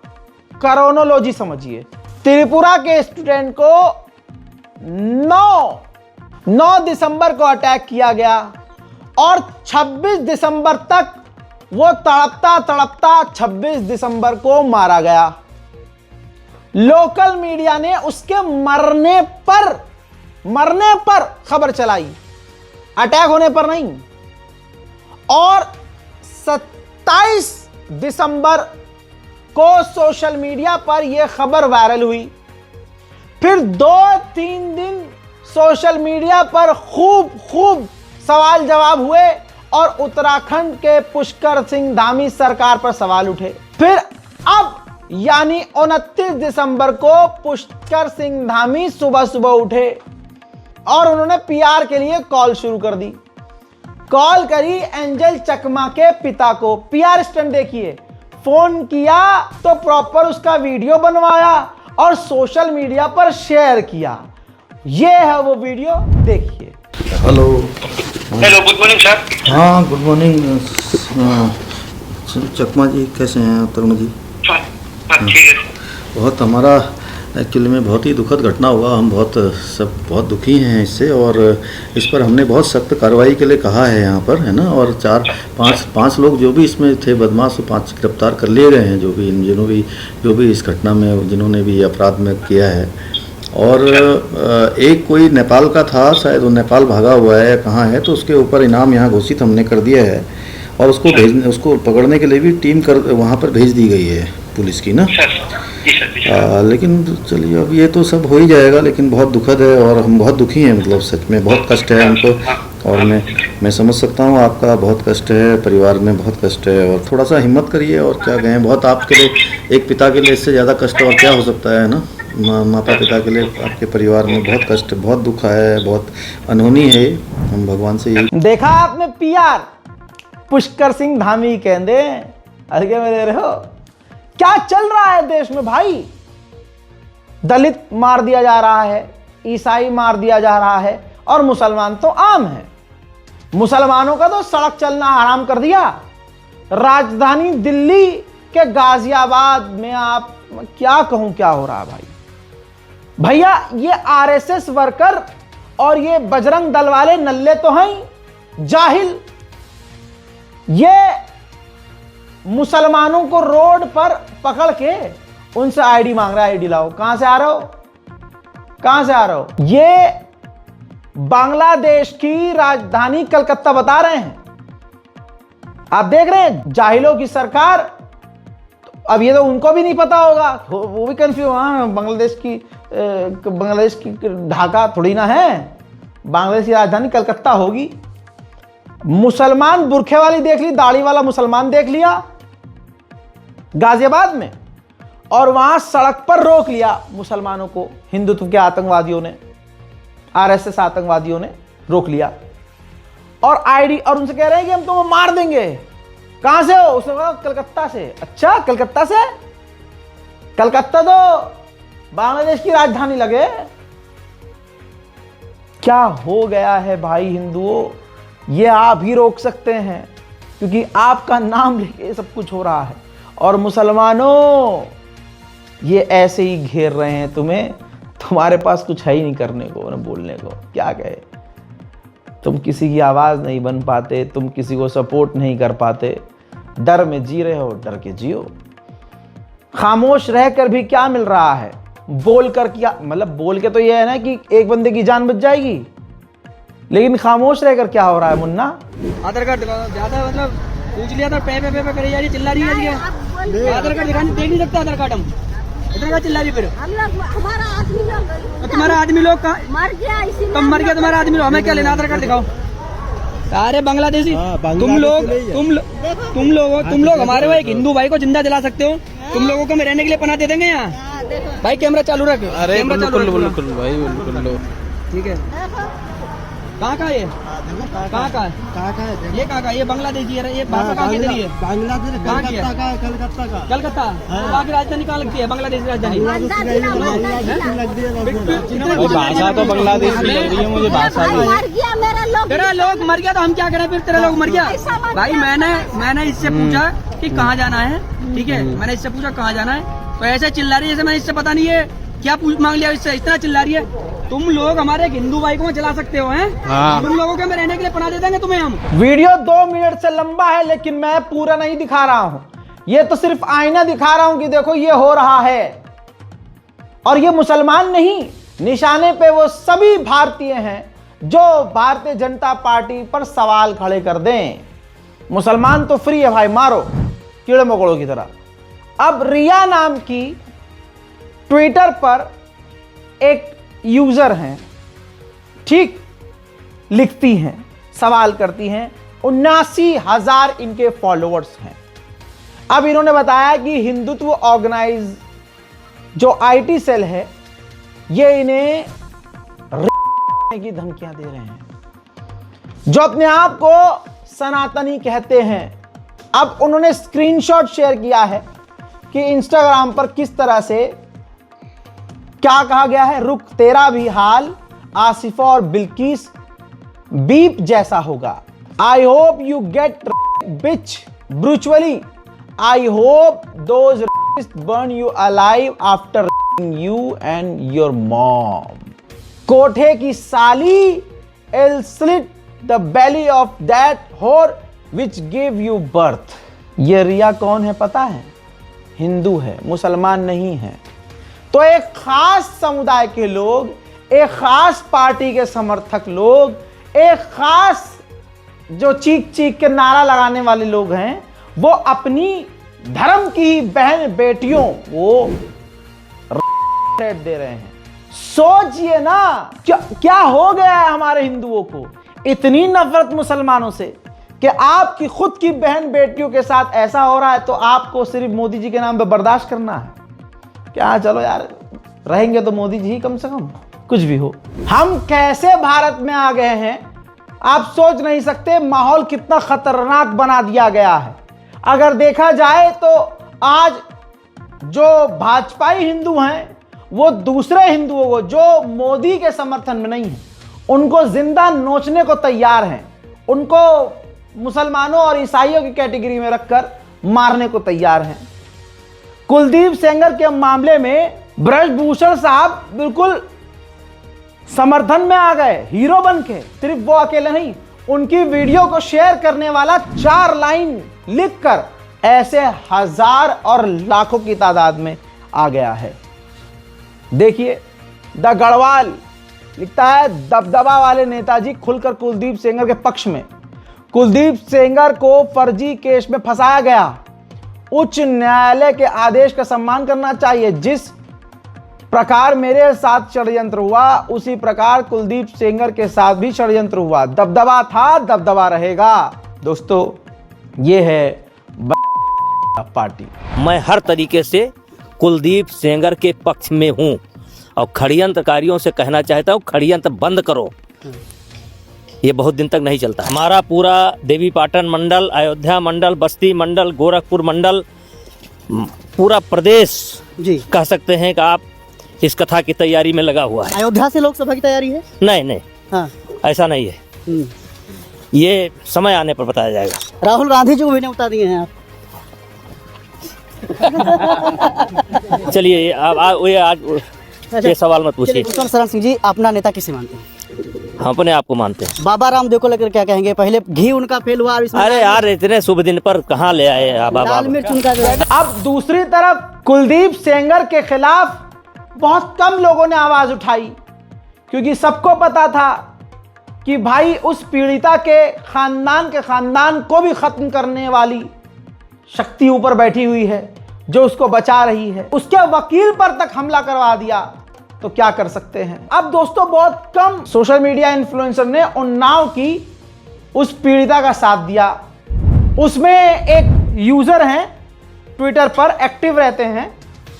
क्रोनोलॉजी समझिए। त्रिपुरा के स्टूडेंट को 9 दिसंबर को अटैक किया गया और 26 दिसंबर तक वो तड़पता तड़पता 26 दिसंबर को मारा गया। लोकल मीडिया ने उसके मरने पर खबर चलाई, अटैक होने पर नहीं। और 27 दिसंबर को सोशल मीडिया पर यह खबर वायरल हुई। फिर 2-3 दिन सोशल मीडिया पर खूब सवाल जवाब हुए और उत्तराखंड के पुष्कर सिंह धामी सरकार पर सवाल उठे। फिर अब यानी 29 दिसंबर को पुष्कर सिंह धामी सुबह उठे और उन्होंने पीआर के लिए कॉल शुरू कर दी। कॉल करी एंजल चकमा के पिता को, पीआर स्टंट देखिए, फोन किया तो प्रॉपर उसका वीडियो बनवाया और सोशल मीडिया पर शेयर किया। ये है वो वीडियो, देखिए। Hello good morning sir. हाँ गुड मॉर्निंग चकमा जी, कैसे हैं तरुण जी? ठीक है। बहुत हमारा एक्चुअली में बहुत ही दुखद घटना हुआ, हम बहुत दुखी हैं इससे, और इस पर हमने बहुत सख्त कार्रवाई के लिए कहा है यहाँ पर, है ना। और 4-5 लोग जो भी इसमें थे बदमाश, 5 गिरफ्तार कर लिए गए हैं, जो भी इस घटना में जिन्होंने भी अपराध में किया है। और एक कोई नेपाल का था, शायद वो नेपाल भागा हुआ है, कहाँ है, तो उसके ऊपर इनाम यहाँ घोषित हमने कर दिया है और उसको पकड़ने के लिए भी टीम वहाँ पर भेज दी गई है पुलिस की ना। लेकिन चलिए अब ये तो सब हो ही जाएगा, लेकिन बहुत दुखद है और हम बहुत दुखी हैं, मतलब सच में बहुत कष्ट है हमको। और मैं समझ सकता हूँ आपका बहुत कष्ट है, परिवार में बहुत कष्ट है, और थोड़ा सा हिम्मत करिए। और क्या कहें, बहुत आपके लिए, एक पिता के लिए इससे ज़्यादा कष्ट और क्या हो सकता है ना। माता पिता के लिए आपके परिवार में बहुत कष्ट, बहुत दुख है, बहुत अनहोनी है। हम भगवान से यही। देखा आपने पीआर पुष्कर सिंह धामी कहते अलगे में दे रहे हो। क्या चल रहा है देश में भाई? दलित मार दिया जा रहा है, ईसाई मार दिया जा रहा है, और मुसलमान तो आम है। मुसलमानों का तो सड़क चलना हराम कर दिया। राजधानी दिल्ली के गाजियाबाद में आप क्या कहूं क्या हो रहा है भाई। भैया ये आरएसएस वर्कर और ये बजरंग दल वाले नल्ले तो हैं जाहिल। ये मुसलमानों को रोड पर पकड़ के उनसे आईडी मांग रहा है, आईडी लाओ। कहां से आ रहे हो, कहां से आ रहे हो? ये बांग्लादेश की राजधानी कलकत्ता बता रहे हैं। आप देख रहे हैं जाहिलों की सरकार। अब ये तो उनको भी नहीं पता होगा, वो भी कंफ्यूज। हाँ बांग्लादेश की ढाका थोड़ी ना है, बांग्लादेश की राजधानी कलकत्ता होगी। मुसलमान बुरखे वाली देख ली, दाढ़ी वाला मुसलमान देख लिया गाजियाबाद में, और वहां सड़क पर रोक लिया मुसलमानों को। हिंदुत्व के आतंकवादियों ने, आरएसएस आतंकवादियों ने रोक लिया और आईडी, और उनसे कह रहे हैं कि हम तुमको मार देंगे। कहां से हो? उसने कहा कलकत्ता से। अच्छा कलकत्ता से? कलकत्ता तो बांग्लादेश की राजधानी लगे। क्या हो गया है भाई हिंदुओं? ये आप ही रोक सकते हैं, क्योंकि आपका नाम लेके सब कुछ हो रहा है। और मुसलमानों ये ऐसे ही घेर रहे हैं तुम्हें, तुम्हारे पास कुछ है ही नहीं करने को, ना बोलने को। क्या कहे, तुम किसी की आवाज़ नहीं बन पाते, तुम किसी को सपोर्ट नहीं कर पाते, डर में जी रहे हो, डर के जियो। खामोश रहकर भी क्या मिल रहा है, बोल कर क्या, मतलब बोल के तो ये है ना कि एक बंदे की जान बच जाएगी, लेकिन खामोश रहकर क्या हो रहा है मुन्ना? आधार कार्ड ज्यादा मतलब पूछ लिया था, पे करे जा रही, चिल्ला रही है। आधार कार्ड दिखाने देख नहीं सकते, आधार कार्ड हम इतना चिल्ला रही। फिर तुम्हारा आदमी लोग कहाँ मर गया, तुम मर गया, तुम्हारा आदमी लोग, हमें क्या लेना? आधार कार्ड दिखाओ। अरे बांग्लादेशी तुम लोग हमारे वो एक हिंदू भाई को जिंदा जला सकते हो। तुम लोगों को मैं रहने के लिए पनाह दे देंगे यहाँ। भाई कैमरा चालू रख। अरे बिल्कुल भाई, ठीक है। कहाँ का ये? कहाँ का है? ये कहाँ का? ये बांग्लादेशी है। ये भाषा कहाँ की है? बांग्लादेश कलकत्ता का। कलकत्ता बाकी राजधानी कहाँ लगती है? बांग्लादेश राजधानी। भाषा तो बांग्लादेश की लग रही है मुझे। भाषा तेरा लोग मर गया तो हम क्या करें फिर? तेरा लोग मर गया। भाई मैंने इससे पूछा कि कहाँ जाना है, ठीक है, मैंने इससे पूछा कहाँ जाना है, तो ऐसे चिल्ला रही है जैसे मैंने इससे पता नहीं है क्या मांग लिया, इससे इतना चिल्ला रही है। तुम लोग हमारे एक हिंदू भाई को जला सकते हो हैं? हाँ। तुम लोगों के में रहने के लिए पनाह दे देंगे तुम्हें हम। वीडियो 2 मिनट से लंबा है, लेकिन मैं पूरा नहीं दिखा रहा हूं। ये तो सिर्फ आईना दिखा रहा हूं कि देखो ये हो रहा है। और ये मुसलमान नहीं, निशाने पे वो सभी भारतीय हैं जो भारतीय जनता पार्टी पर सवाल खड़े कर दें। मुसलमान तो फ्री है भाई, मारो। कीड़े मकोड़ों की तरह। अब रिया नाम की ट्विटर पर एक यूजर हैं, ठीक, लिखती हैं, सवाल करती हैं, 79,000 इनके फॉलोअर्स हैं। अब इन्होंने बताया कि हिंदुत्व ऑर्गेनाइज जो आईटी सेल है ये इन्हें की धमकियां दे रहे हैं, जो अपने आप को सनातनी कहते हैं। अब उन्होंने स्क्रीनशॉट शेयर किया है कि इंस्टाग्राम पर किस तरह से क्या कहा गया है, रुक तेरा भी हाल आसिफा और बिल्किस बीप जैसा होगा। I hope you get bitch brutally, I hope those burn you alive after you and your mom. कोठे की साली, I'll slit the belly of that whore which gave you birth. ये रिया कौन है पता है? हिंदू है, मुसलमान नहीं है। तो एक खास समुदाय के लोग, एक खास पार्टी के समर्थक लोग, एक खास जो चीख चीख के नारा लगाने वाले लोग हैं, वो अपनी धर्म की बहन बेटियों को दे रहे हैं। सोचिए ना क्या हो गया है हमारे हिंदुओं को, इतनी नफरत मुसलमानों से कि आपकी खुद की बहन बेटियों के साथ ऐसा हो रहा है तो आपको सिर्फ मोदी जी के नाम पे बर्दाश्त करना है क्या? चलो यार, रहेंगे तो मोदी जी ही कम से कम, कुछ भी हो। हम कैसे भारत में आ गए हैं आप सोच नहीं सकते। माहौल कितना खतरनाक बना दिया गया है। अगर देखा जाए तो आज जो भाजपाई हिंदू हैं वो दूसरे हिंदुओं को जो मोदी के समर्थन में नहीं है उनको जिंदा नोचने को तैयार हैं, उनको मुसलमानों और ईसाइयों की कैटेगरी में रखकर मारने को तैयार हैं। कुलदीप सेंगर के मामले में ब्रजभूषण साहब बिल्कुल समर्थन में आ गए, हीरो बन के। सिर्फ वो अकेले नहीं, उनकी वीडियो को शेयर करने वाला 4 लाइन लिखकर ऐसे हजार और लाखों की तादाद में आ गया है। देखिए, द गढ़वाल लिखता है, दबदबा वाले नेताजी खुलकर कुलदीप सेंगर के पक्ष में। कुलदीप सेंगर को फर्जी केस में फंसाया गया। उच्च न्यायालय के आदेश का सम्मान करना चाहिए। जिस प्रकार मेरे साथ षड्यंत्र हुआ उसी प्रकार कुलदीप सेंगर के साथ भी षड्यंत्र हुआ। दबदबा था, दबदबा रहेगा। दोस्तों, ये है पार्टी। मैं हर तरीके से कुलदीप सेंगर के पक्ष में हूं और षड्यंत्रकारियों से कहना चाहता हूं, षड्यंत्र बंद करो। ये बहुत दिन तक नहीं चलता। हमारा पूरा देवीपाटन मंडल, अयोध्या मंडल, बस्ती मंडल, गोरखपुर मंडल, पूरा प्रदेश जी कह सकते हैं कि आप इस कथा की तैयारी में लगा हुआ है। अयोध्या से लोकसभा की तैयारी है? नहीं हाँ। ऐसा नहीं है, ये समय आने पर बताया जाएगा। राहुल गांधी जी को भी न्योता दिए हैं आप। चलिए आज ये सवाल मत पूछिए। शरण सिंह जी, अपना नेता किसे मानते हैं? हम अपने आप को मानते हैं। बाबा रामदेव को लेकर क्या कहेंगे? पहले घी उनका फेल हुआ। अरे यार, इतने शुभ दिन पर कहाँ ले आए बाबा। मिर्च उनका। अब दूसरी तरफ कुलदीप सेंगर के खिलाफ बहुत कम लोगों ने आवाज उठाई, क्योंकि सबको पता था कि भाई उस पीड़िता के खानदान को भी खत्म करने वाली शक्ति ऊपर बैठी हुई है जो उसको बचा रही है। उसके वकील पर तक हमला करवा दिया तो क्या कर सकते हैं। अब दोस्तों, बहुत कम सोशल मीडिया इन्फ्लुएंसर ने उन्नाव की उस पीड़िता का साथ दिया। उसमें एक यूजर हैं, ट्विटर पर एक्टिव रहते हैं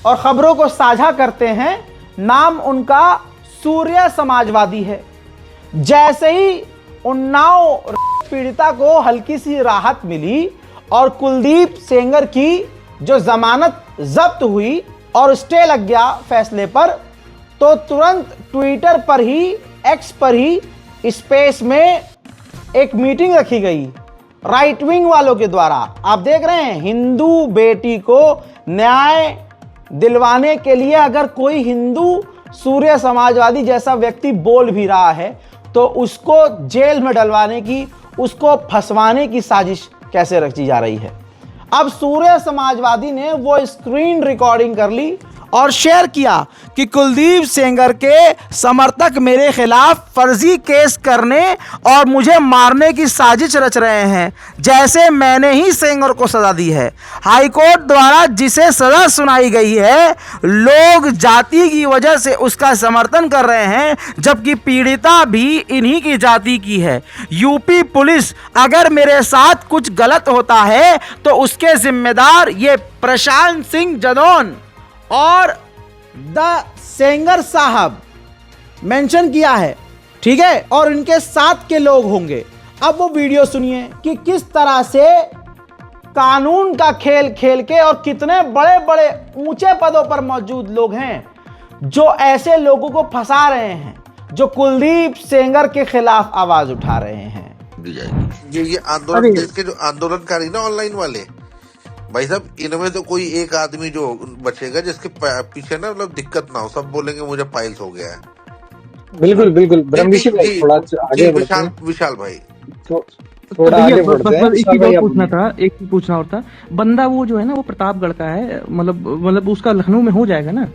और खबरों को साझा करते हैं। नाम उनका सूर्य समाजवादी है। जैसे ही उन्नाव पीड़िता को हल्की सी राहत मिली और कुलदीप सेंगर की जो जमानत जब्त हुई और स्टे लग गया फैसले पर, तो तुरंत ट्विटर पर ही, एक्स पर ही स्पेस में एक मीटिंग रखी गई राइट विंग वालों के द्वारा। आप देख रहे हैं, हिंदू बेटी को न्याय दिलवाने के लिए अगर कोई हिंदू सूर्य समाजवादी जैसा व्यक्ति बोल भी रहा है तो उसको जेल में डलवाने की, उसको फंसवाने की साजिश कैसे रची जा रही है। अब सूर्य समाजवादी ने वो स्क्रीन रिकॉर्डिंग कर ली और शेयर किया कि कुलदीप सेंगर के समर्थक मेरे खिलाफ फर्जी केस करने और मुझे मारने की साजिश रच रहे हैं, जैसे मैंने ही सेंगर को सजा दी है। हाईकोर्ट द्वारा जिसे सजा सुनाई गई है, लोग जाति की वजह से उसका समर्थन कर रहे हैं, जबकि पीड़िता भी इन्हीं की जाति की है। यूपी पुलिस अगर मेरे साथ कुछ गलत होता है तो उसके जिम्मेदार ये प्रशांत सिंह जदौन और द सेंगर साहब मेंशन किया है, ठीक है, और इनके साथ के लोग होंगे। अब वो वीडियो सुनिए कि किस तरह से कानून का खेल खेल के और कितने बड़े बड़े ऊंचे पदों पर मौजूद लोग हैं जो ऐसे लोगों को फंसा रहे हैं, जो कुलदीप सेंगर के खिलाफ आवाज उठा रहे हैं। ये आंदोलन के जो आंदोलनकारी ना ऑनलाइन वाले भाई साहब, इनमें तो कोई एक आदमी जो बचेगा जिसके पीछे ना मतलब दिक्कत ना हो, सब बोलेंगे मुझे पाइल्स हो गया है। बिल्कुल बिल्कुल ब्रह्मऋषि भाई थोड़ा आगे विशाल भाई थोड़ा आगे बढ़ते हैं। एक ही पूछना और था, बंदा वो जो है ना वो प्रतापगढ़ का है, मतलब उसका लखनऊ में हो जाएगा ना?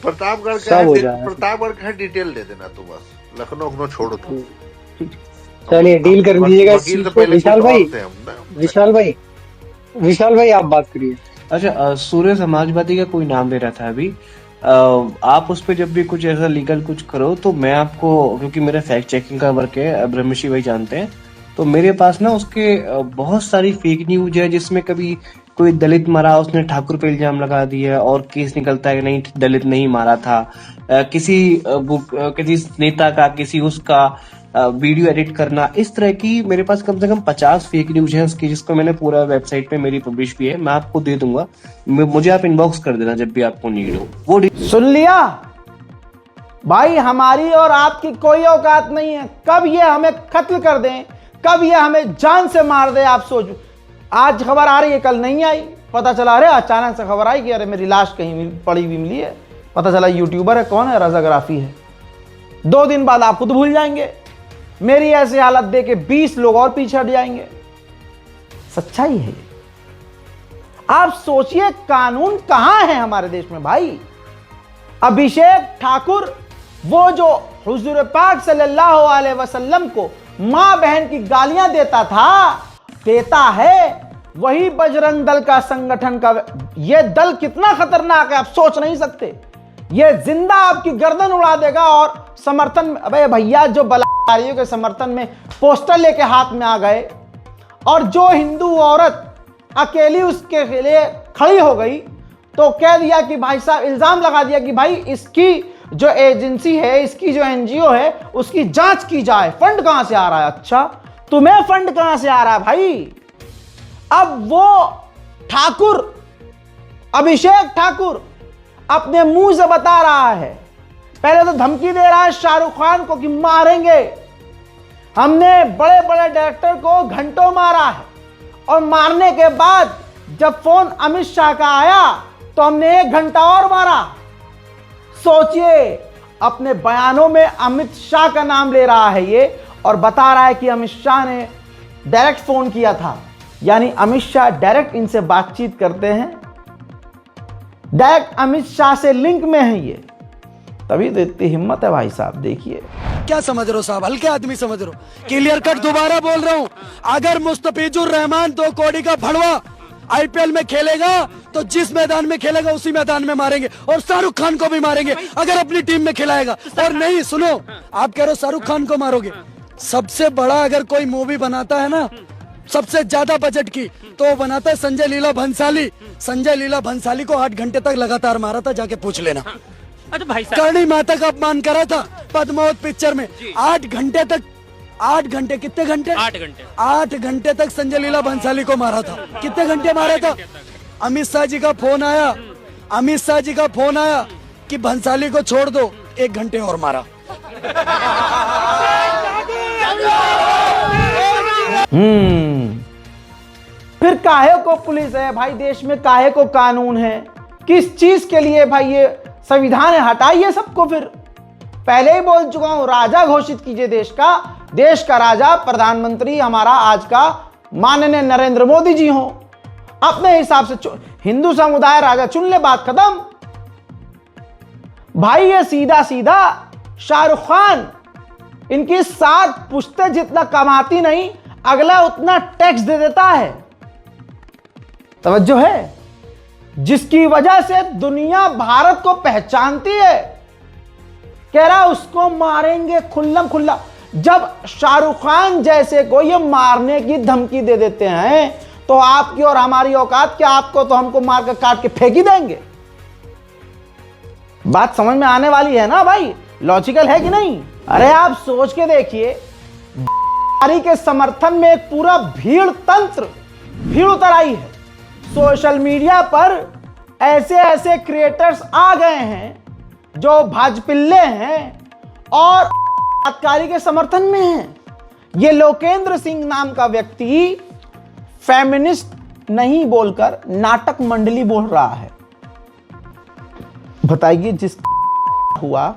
प्रतापगढ़ का है, प्रतापगढ़ का डिटेल दे देना तो बस, लखनऊ छोड़ो तो। चलिए डील कर लीजिएगा। विशाल भाई आप बात करिए। अच्छा, सूर्य समाजवादी का कोई नाम ले रहा था अभी, आप उस पर जब भी कुछ ऐसा लीगल कुछ करो तो मैं आपको, क्योंकि मेरा फैक्ट चेकिंग का वर्क है, ब्रह्मऋषि भाई जानते हैं, तो मेरे पास ना उसके बहुत सारी फेक न्यूज है जिसमें कभी कोई दलित मरा, उसने ठाकुर पे इल्जाम लगा दिया और केस निकलता है कि नहीं दलित नहीं मारा था। किसी नेता का, किसी उसका वीडियो एडिट करना, इस तरह की मेरे पास कम से कम 50 फेक न्यूज है उसकी, जिसको मैंने पूरा वेबसाइट पे मेरी पब्लिश भी है, मैं आपको दे दूंगा, मुझे आप इनबॉक्स कर देना जब भी आपको नीड हो। वो सुन लिया भाई, हमारी और आपकी कोई औकात नहीं है, कब ये हमें कत्ल कर दें, कब ये हमें जान से मार दे। आप सोचो, आज खबर आ रही है, कल नहीं आई, पता चला अरे अचानक से खबर आई कि अरे मेरी लाश कहीं पड़ी हुई मिली है, पता चला यूट्यूबर है, कौन है, रजाग्राफी है। 2 दिन बाद आप खुद भूल जाएंगे। मेरी ऐसी हालत देख के 20 लोग और पीछे हट जाएंगे। सच्चाई है। आप सोचिए कानून कहां है हमारे देश में भाई। अभिषेक ठाकुर, वो जो हुजूर पाक सल्लल्लाहु अलैहि वसल्लम को मां बहन की गालियां देता है, वही बजरंग दल का संगठन का ये दल कितना खतरनाक है आप सोच नहीं सकते। ये जिंदा आपकी गर्दन उड़ा देगा और समर्थन, अबे भैया जो बलात्कारियों के समर्थन में पोस्टर लेके हाथ में आ गए और जो हिंदू औरत अकेली उसके लिए खड़ी हो गई तो कह दिया कि भाई साहब, इल्जाम लगा दिया कि भाई इसकी जो एजेंसी है, इसकी जो एनजीओ है, उसकी जांच की जाए, फंड कहां से आ रहा है। अच्छा, तुम्हें फंड कहां से आ रहा है भाई। अब वो ठाकुर, अभिषेक ठाकुर अपने मुंह से बता रहा है, पहले तो धमकी दे रहा है शाहरुख खान को कि मारेंगे, हमने बड़े बड़े डायरेक्टर को घंटों मारा है, और मारने के बाद जब फोन अमित शाह का आया तो हमने 1 घंटा और मारा। सोचिए, अपने बयानों में अमित शाह का नाम ले रहा है ये, और बता रहा है कि अमित शाह ने डायरेक्ट फोन किया था, यानी अमित शाह डायरेक्ट इनसे बातचीत करते हैं, डायरेक्ट अमित शाह से लिंक में है ये, तभी तो इतनी हिम्मत है भाई साहब। देखिए क्या समझ रहे हो साहब, हल्के आदमी समझ रहे हो। क्लियर कट दोबारा बोल रहा हूँ, अगर मुस्तफिजुर रहमान 2 कौड़ी का भड़वा आईपीएल में खेलेगा तो जिस मैदान में खेलेगा उसी मैदान में मारेंगे, और शाहरुख खान को भी मारेंगे अगर अपनी टीम में खिलाएगा। और नहीं, सुनो, आप कह रहे हो शाहरुख खान को मारोगे, सबसे बड़ा अगर कोई मूवी बनाता है ना, सबसे ज्यादा बजट की, तो वो बनाता है संजय लीला भंसाली। संजय लीला भंसाली को 8 घंटे तक लगातार मारा था, जाके पूछ लेना। करणी माता का अपमान करा था पद्मावत पिक्चर में। 8 घंटे तक, 8 घंटे, कितने घंटे? 8 घंटे तक संजय लीला भंसाली को मारा था। कितने घंटे मारा था? अमित शाह जी का फोन आया, अमित शाह जी का फोन आया कि भंसाली को छोड़ दो, 1 घंटे और मारा। फिर काहे को पुलिस है भाई देश में, काहे को कानून है, किस चीज के लिए भाई ये संविधान है? हटाइए सबको। फिर पहले ही बोल चुका हूं, राजा घोषित कीजिए देश का राजा प्रधानमंत्री हमारा आज का माननीय नरेंद्र मोदी जी हो। अपने हिसाब से हिंदू समुदाय राजा चुन ले, बात खत्म। भाई ये सीधा सीधा शाहरुख खान इनकी 7 पुश्तें जितना कमाती नहीं, अगला उतना टैक्स दे देता है। तवज्जो है, जिसकी वजह से दुनिया भारत को पहचानती है। कह रहा उसको मारेंगे खुल्लम खुल्ला। जब शाहरुख खान जैसे को ये मारने की धमकी दे देते हैं तो आपकी और हमारी औकात क्या? आपको तो हमको मार कर काट के फेंक ही देंगे। बात समझ में आने वाली है ना भाई? लॉजिकल है कि नहीं? अरे आप सोच के देखिए, के समर्थन में एक पूरा भीड़ तंत्र भीड़ उतर आई है। सोशल मीडिया पर ऐसे ऐसे क्रिएटर्स आ गए हैं जो भाजपिल्ले हैं और बलात्कारी के समर्थन में हैं। ये लोकेंद्र सिंह नाम का व्यक्ति फेमिनिस्ट नहीं बोलकर नाटक मंडली बोल रहा है। बताइए, जिस हुआ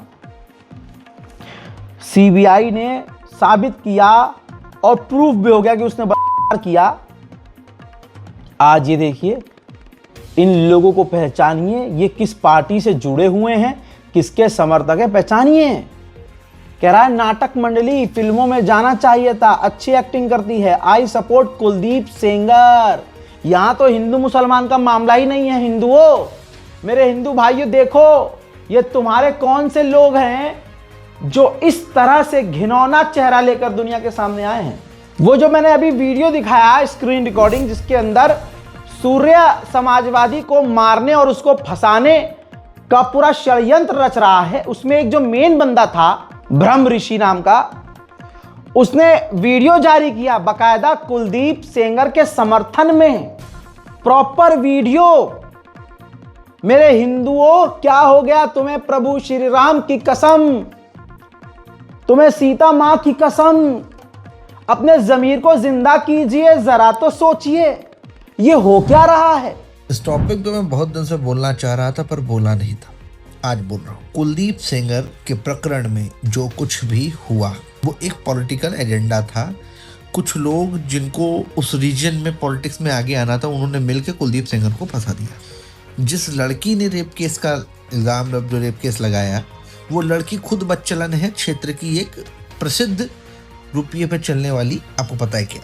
सीबीआई ने साबित किया और प्रूफ भी हो गया कि उसने बलात्कार किया। आज ये देखिए, इन लोगों को पहचानिए, ये किस पार्टी से जुड़े हुए हैं, किसके समर्थक है, पहचानिए। कह रहा है नाटक मंडली, फिल्मों में जाना चाहिए था, अच्छी एक्टिंग करती है, आई सपोर्ट कुलदीप सेंगर। यहां तो हिंदू मुसलमान का मामला ही नहीं है। हिंदुओं, मेरे हिंदू भाइयों, देखो ये तुम्हारे कौन से लोग हैं जो इस तरह से घिनौना चेहरा लेकर दुनिया के सामने आए हैं। वो जो मैंने अभी वीडियो दिखाया, स्क्रीन रिकॉर्डिंग, जिसके अंदर सूर्य समाजवादी को मारने और उसको फंसाने का पूरा षड्यंत्र रच रहा है, उसमें एक जो मेन बंदा था ब्रह्म ऋषि नाम का, उसने वीडियो जारी किया बकायदा कुलदीप सेंगर के समर्थन में, प्रॉपर वीडियो। मेरे हिंदुओं, क्या हो गया तुम्हें? प्रभु श्री राम की कसम, तुम्हें सीता मां की कसम, अपने जमीर को जिंदा कीजिए, जरा तो सोचिए ये हो क्या रहा है। इस टॉपिक पे मैं बहुत दिन से बोलना चाह रहा था पर बोला नहीं था, आज बोल रहा हूँ। कुलदीप सेंगर के प्रकरण में जो कुछ भी हुआ वो एक पॉलिटिकल एजेंडा था। कुछ लोग जिनको उस रीजन में पॉलिटिक्स में आगे आना था, उन्होंने मिलकर कुलदीप सेंगर को फंसा दिया। जिस लड़की ने रेप केस का इल्ज़ाम, जो रेप केस लगाया, वो लड़की खुद बच्चलन है, क्षेत्र की एक प्रसिद्ध रुपये पे चलने वाली, आपको पता है क्या,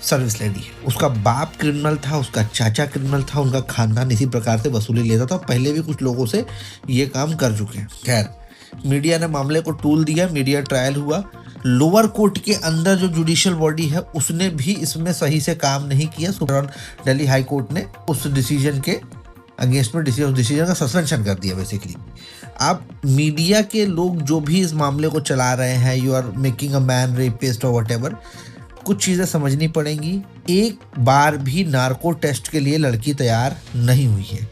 सर्विस लेडी है। उसका बाप क्रिमिनल था, उसका चाचा क्रिमिनल था, उनका खानदान इसी प्रकार से वसूली लेता था। पहले भी कुछ लोगों से ये काम कर चुके हैं। खैर, मीडिया ने मामले को टूल दिया, मीडिया ट्रायल हुआ। लोअर कोर्ट के अंदर जो जुडिशियल बॉडी है उसने भी इसमें सही से काम नहीं किया। दिल्ली हाई कोर्ट ने उस डिसीजन के अगेंस्ट में डिसीजन का सस्पेंशन कर दिया बेसिकली। अब मीडिया के लोग जो भी इस मामले को चला रहे हैं, you are making a man rapist और व्हाटएवर, कुछ चीज़ें समझनी पड़ेंगी। एक बार भी नार्को टेस्ट के लिए लड़की तैयार नहीं हुई है।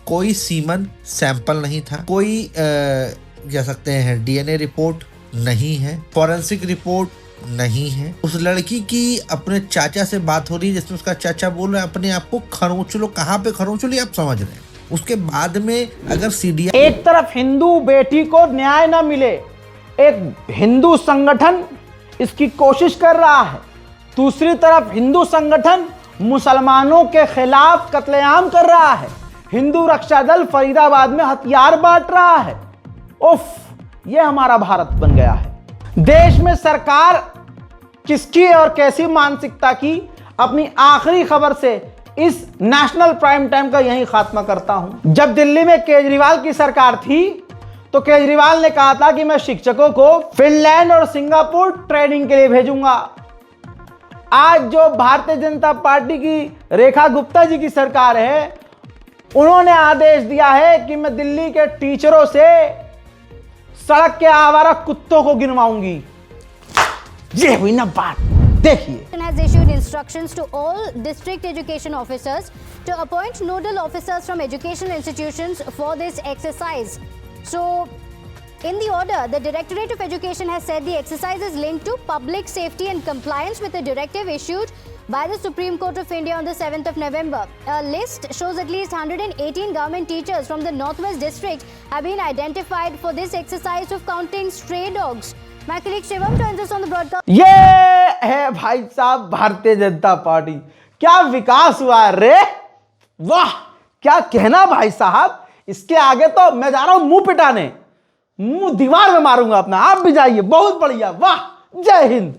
कोई सीमन सैंपल नहीं था, कोई कह सकते हैं डीएनए रिपोर्ट नहीं है, फॉरेंसिक रिपोर्ट नहीं है। उस लड़की की अपने चाचा से बात हो रही है जिसमें उसका चाचा बोल रहा है अपने आप को खरोंच लो। कहाँ पे खरोंच लो आप समझ रहे हैं। उसके बाद में अगर सीडीआई, एक तरफ हिंदू बेटी को न्याय ना मिले, एक हिंदू संगठन इसकी कोशिश कर रहा है, दूसरी तरफ हिंदू संगठन मुसलमानों के खिलाफ कत्लेआम कर रहा है। हिंदू रक्षा दल फरीदाबाद में हथियार बांट रहा है। उफ, ये हमारा भारत बन गया है। देश में सरकार किसकी और कैसी मानसिकता की, अपनी आखिरी खबर से इस नेशनल प्राइम टाइम का यही खात्मा करता हूं। जब दिल्ली में केजरीवाल की सरकार थी तो केजरीवाल ने कहा था कि मैं शिक्षकों को फिनलैंड और सिंगापुर ट्रेनिंग के लिए भेजूंगा। आज जो भारतीय जनता पार्टी की रेखा गुप्ता जी की सरकार है, उन्होंने आदेश दिया है कि मैं दिल्ली के टीचरों से सड़क के आवारा कुत्तों को गिनवाऊंगी। ये हुई ना बात। देखिए, has issued instructions to all district education officers to appoint nodal officers from educational institutions for this exercise. So, in the order, the Directorate of Education has said the exercise is linked to public safety and compliance with a directive issued by the Supreme Court of India on the 7th of November. A list shows at least 118 government teachers from the Northwest District have been identified for this exercise of counting stray dogs. My colleague Shivam joins us on the broadcast. ये है भाई साहब भारतीय जनता पार्टी। क्या विकास हुआ रे, वाह क्या कहना भाई साहब। इसके आगे तो मैं जा रहा हूं मुंह पिटाने। मुंह दीवार में मारूंगा अपना। आप भी जाइए, बहुत बढ़िया, वाह, जय हिंद।